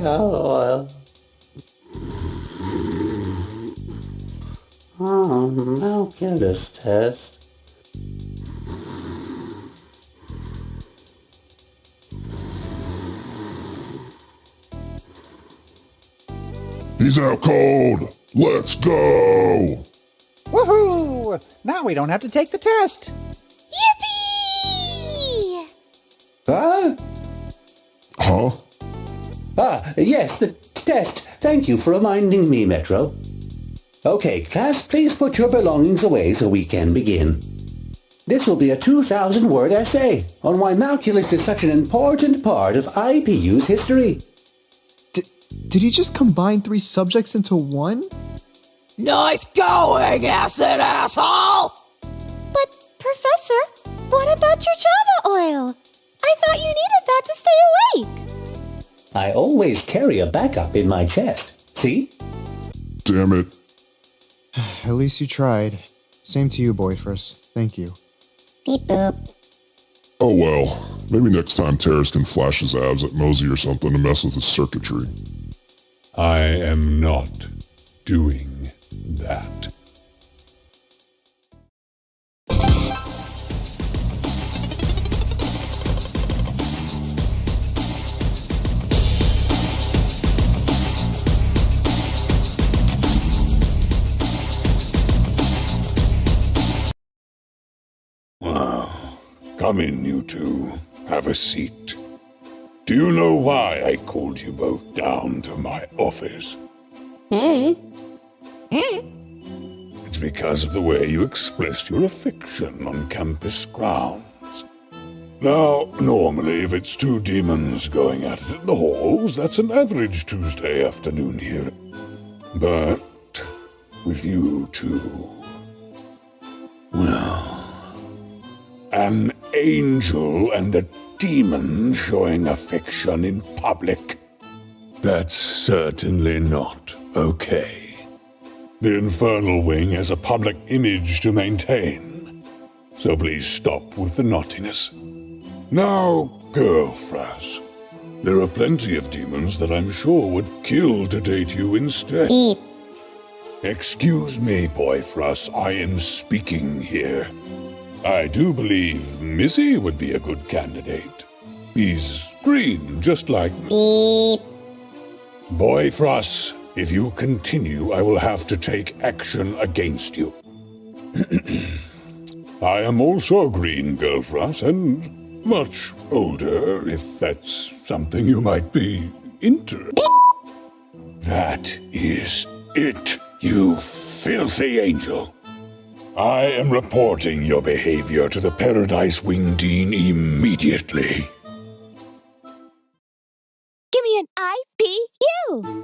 oil. I'll give this test. He's out cold. Let's go. Woohoo! Now we don't have to take the test. Yippee! Huh? Huh? Yes, the test. Thank you for reminding me, Metro. Okay, class, please put your belongings away so we can begin. This will be a 2,000-word essay on why Malculus is such an important part of IPU's history. Did he just combine 3 subjects into one? Nice going, acid asshole! But, Professor, what about your Java oil? I thought you needed that to stay awake. I always carry a backup in my chest. See? Damn it. At least you tried. Same to you, Boyfriss. Thank you. Beep boop. Oh well. Maybe next time Terrace can flash his abs at Mosey or something to mess with his circuitry. I am not doing that. Come in, you two. Have a seat. Do you know why I called you both down to my office? It's because of the way you expressed your affection on campus grounds. Now, normally, if it's 2 demons going at it in the halls, that's an average Tuesday afternoon here. But with you two, well, an angel and a demon showing affection in public. That's certainly not okay. The Infernal Wing has a public image to maintain, so please stop with the naughtiness. Now, girlfriends, there are plenty of demons that I'm sure would kill to date you instead. Beep. Excuse me, Boyfriss, I am speaking here. I do believe Missy would be a good candidate. He's green, just like me. Beep. Boyfriss, if you continue, I will have to take action against you. I am also green, Girlfriss, and much older, if that's something you might be interested. That is it, you filthy angel. I am reporting your behavior to the Paradise Wing Dean immediately. Give me an IPU!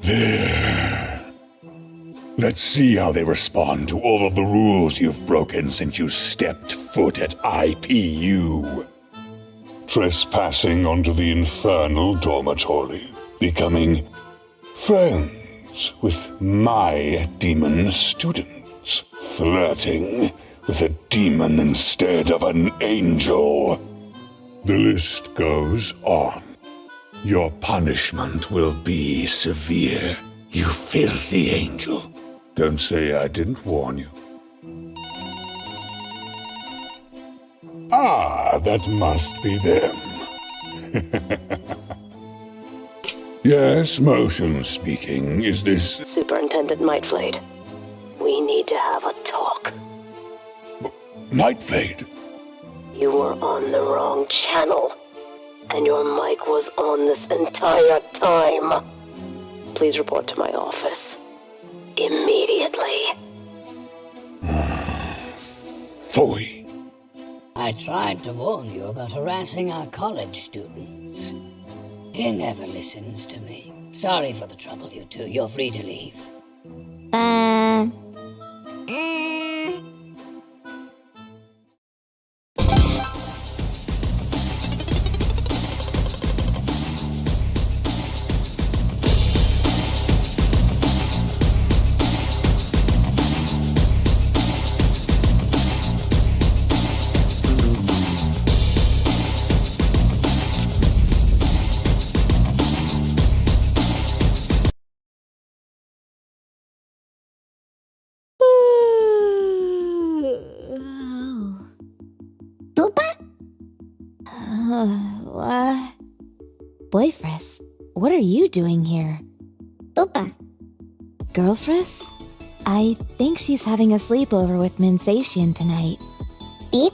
There. Let's see how they respond to all of the rules you've broken since you stepped foot at IPU. Trespassing onto the infernal dormitory, becoming friends with my demon students, flirting with a demon instead of an angel. The list goes on. Your punishment will be severe, you filthy angel. Don't say I didn't warn you. Ah, that must be them. Yes, Motion speaking. Is this... Superintendent Nightflade, we need to have a talk. Nightflade? You were on the wrong channel, and your mic was on this entire time. Please report to my office. Immediately. Phooey. I tried to warn you about harassing our college students. He never listens to me. Sorry for the trouble, you two. You're free to leave. What? Boyfriss, what are you doing here? Boopa. Girlfriss? I think she's having a sleepover with Mensation tonight. Beep.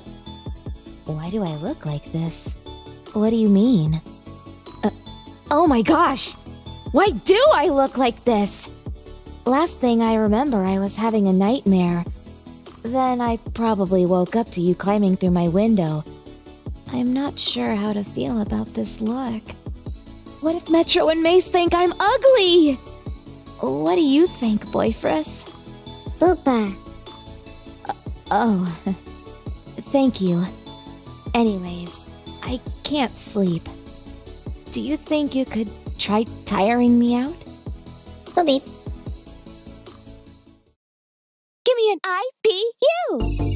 Why do I look like this? What do you mean? Oh my gosh! Why do I look like this? Last thing I remember, I was having a nightmare. Then I probably woke up to you climbing through my window. I'm not sure how to feel about this look. What if Metro and Mace think I'm ugly? What do you think, Boyfriss? Boopa. Oh, thank you. Anyways, I can't sleep. Do you think you could try tiring me out? Beep. Give me an IPU!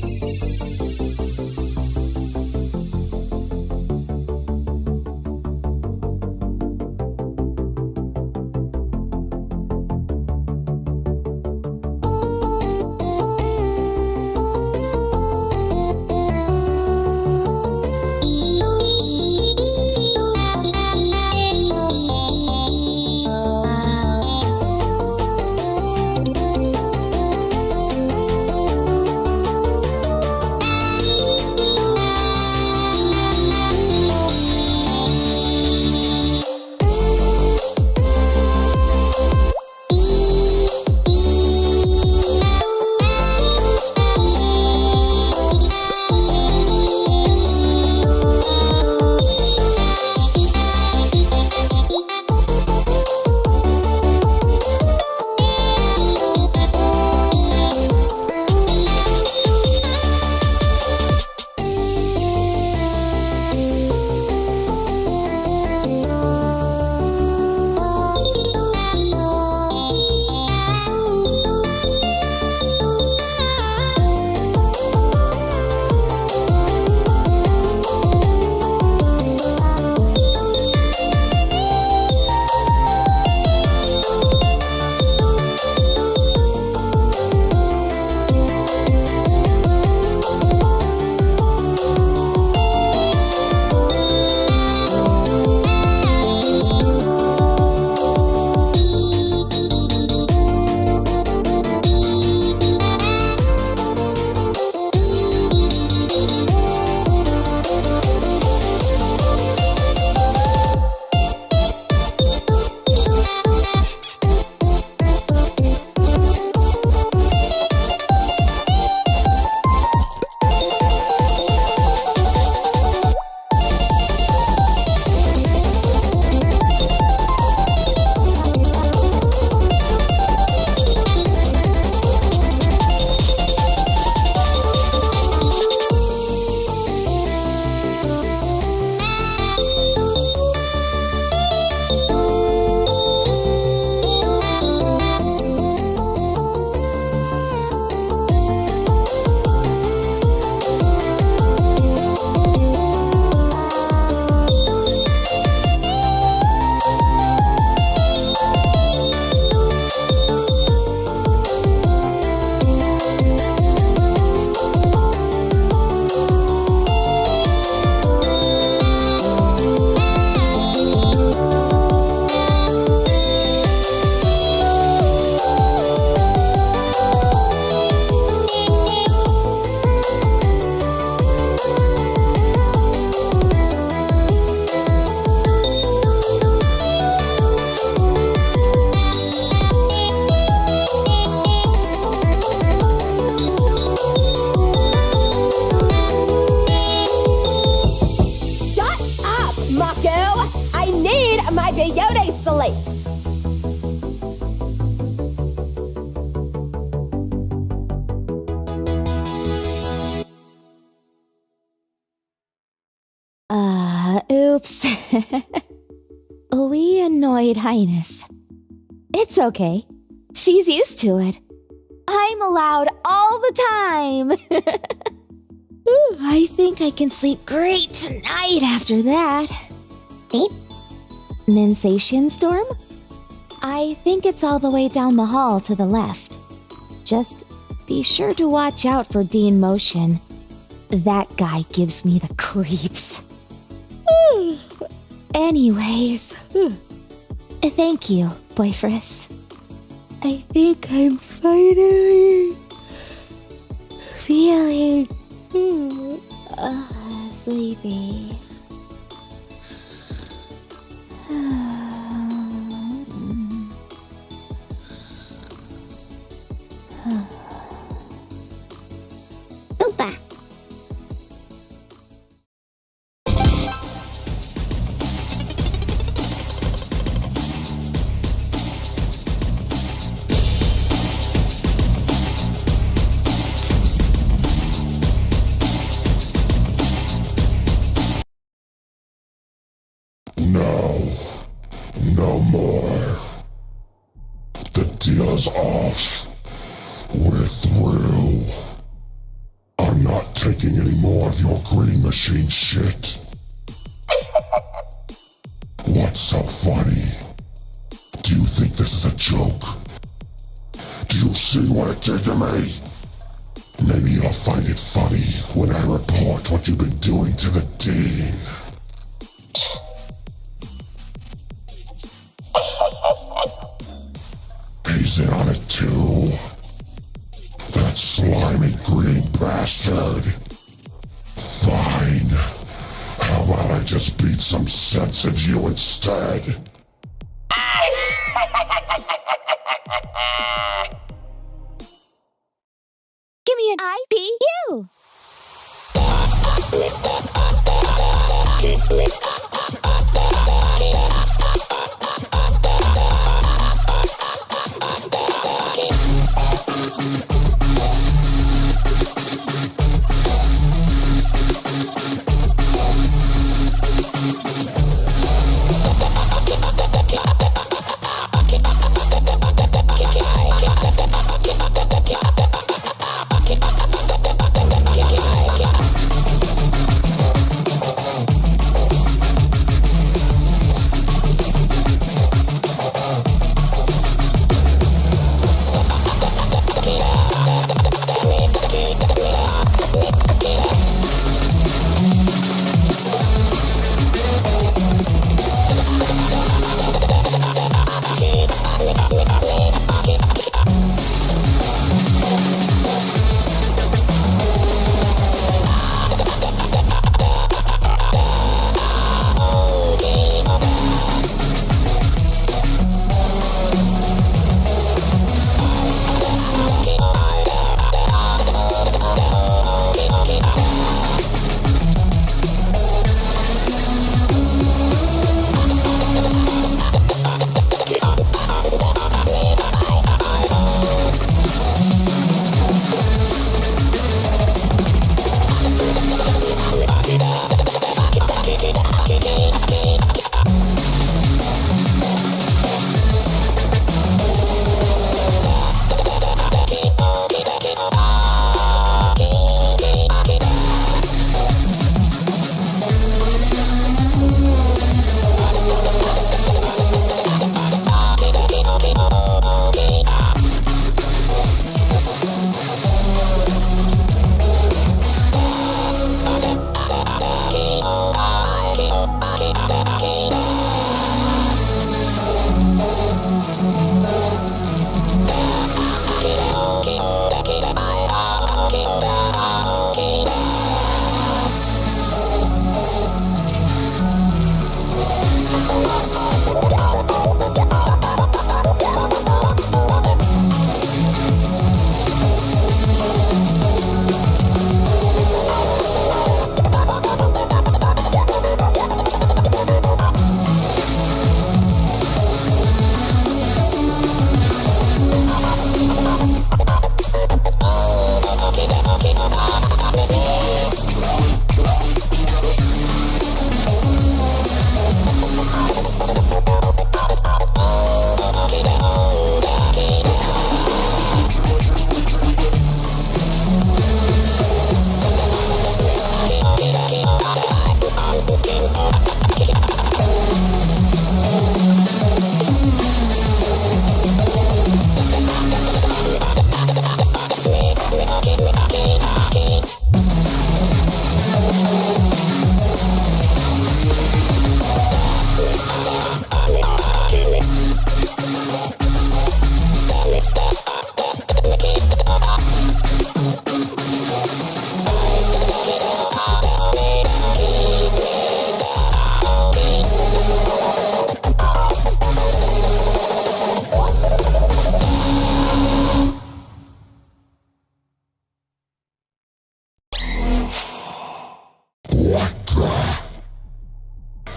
Mako, I need my peyote sleep. Oops. We annoyed Highness. It's okay. She's used to it. I'm allowed all the time. I think I can sleep great tonight after that. Beep. Mensation Storm? I think it's all the way down the hall to the left. Just be sure to watch out for Dean Motion. That guy gives me the creeps. Anyways, thank you, Boyfriss. I think I'm finally feeling sleepy. Oompa. No more. The deal is off. We're through. I'm not taking any more of your green machine shit. What's so funny? Do you think this is a joke? Do you see what it did to me? Maybe you'll find it funny when I report what you've been doing to the Dean. He's in on it too. That slimy green bastard. Fine. How about I just beat some sense into you instead? Give me an IPU!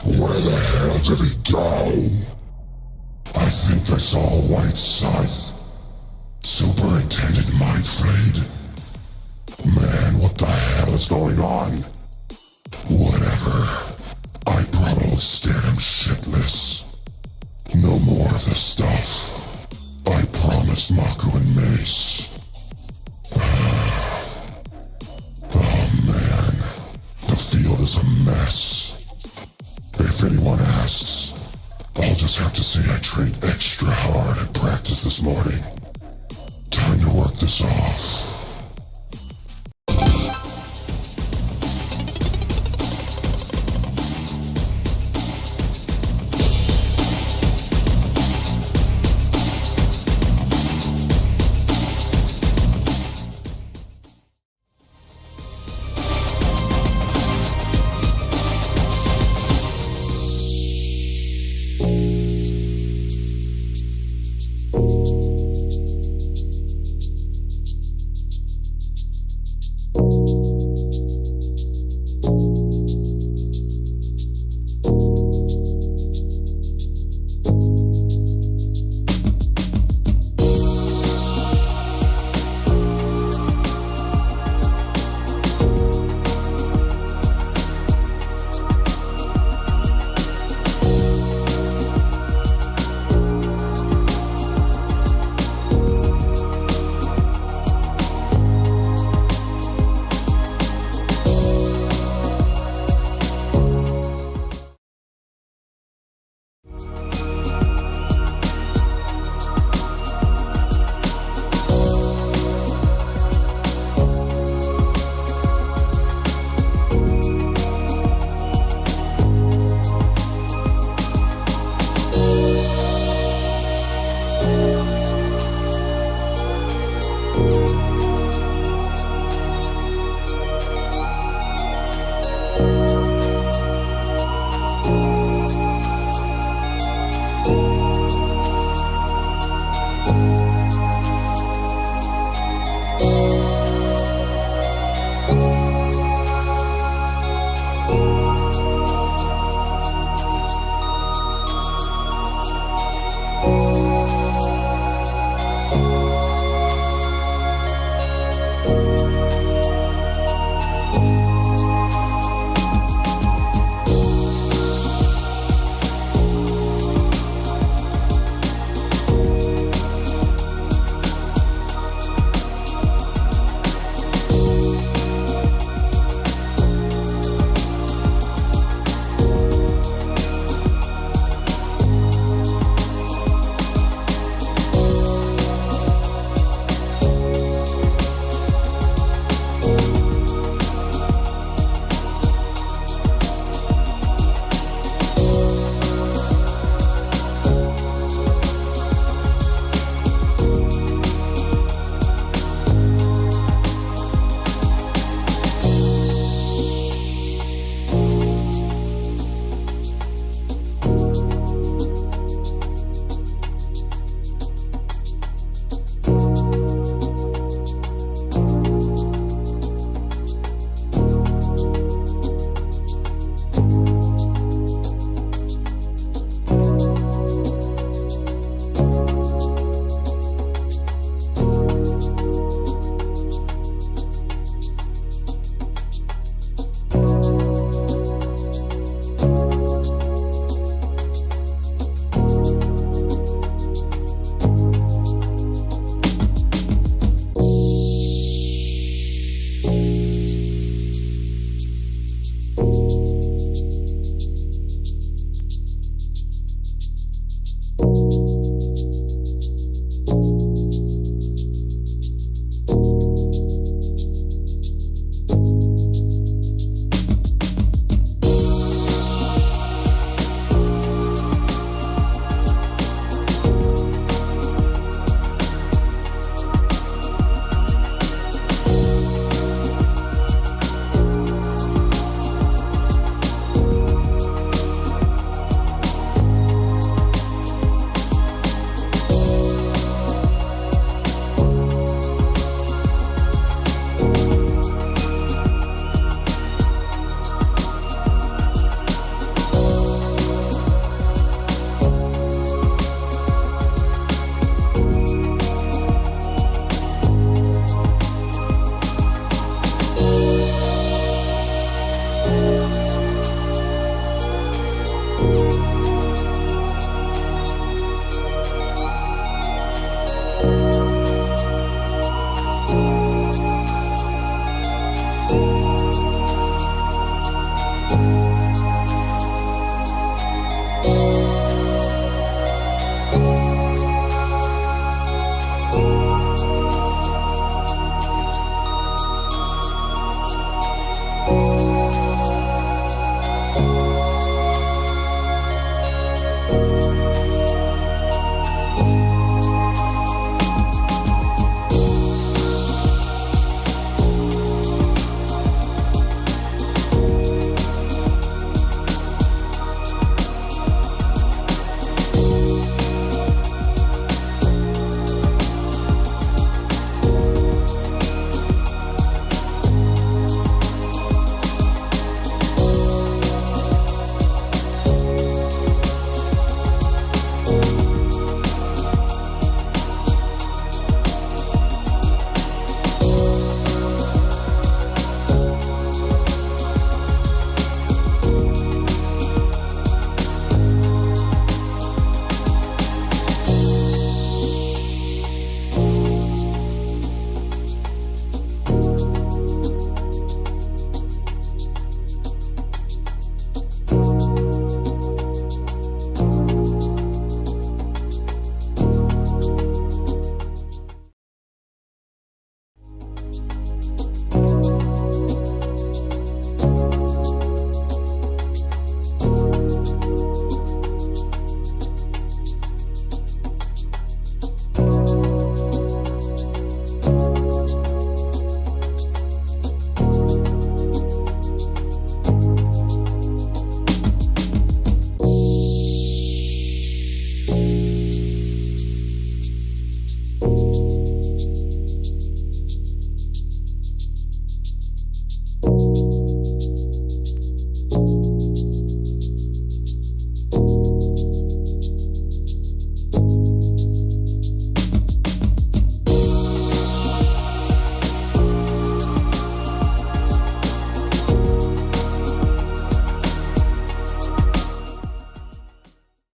Where the hell did he go? I think I saw a white scythe. Superintendent Mindfade? Man, what the hell is going on? Whatever. I probably scared him shitless. No more of this stuff. I promised Maku and Mace. Oh man, the field is a mess. If anyone asks, I'll just have to say I trained extra hard at practice this morning. Time to work this off.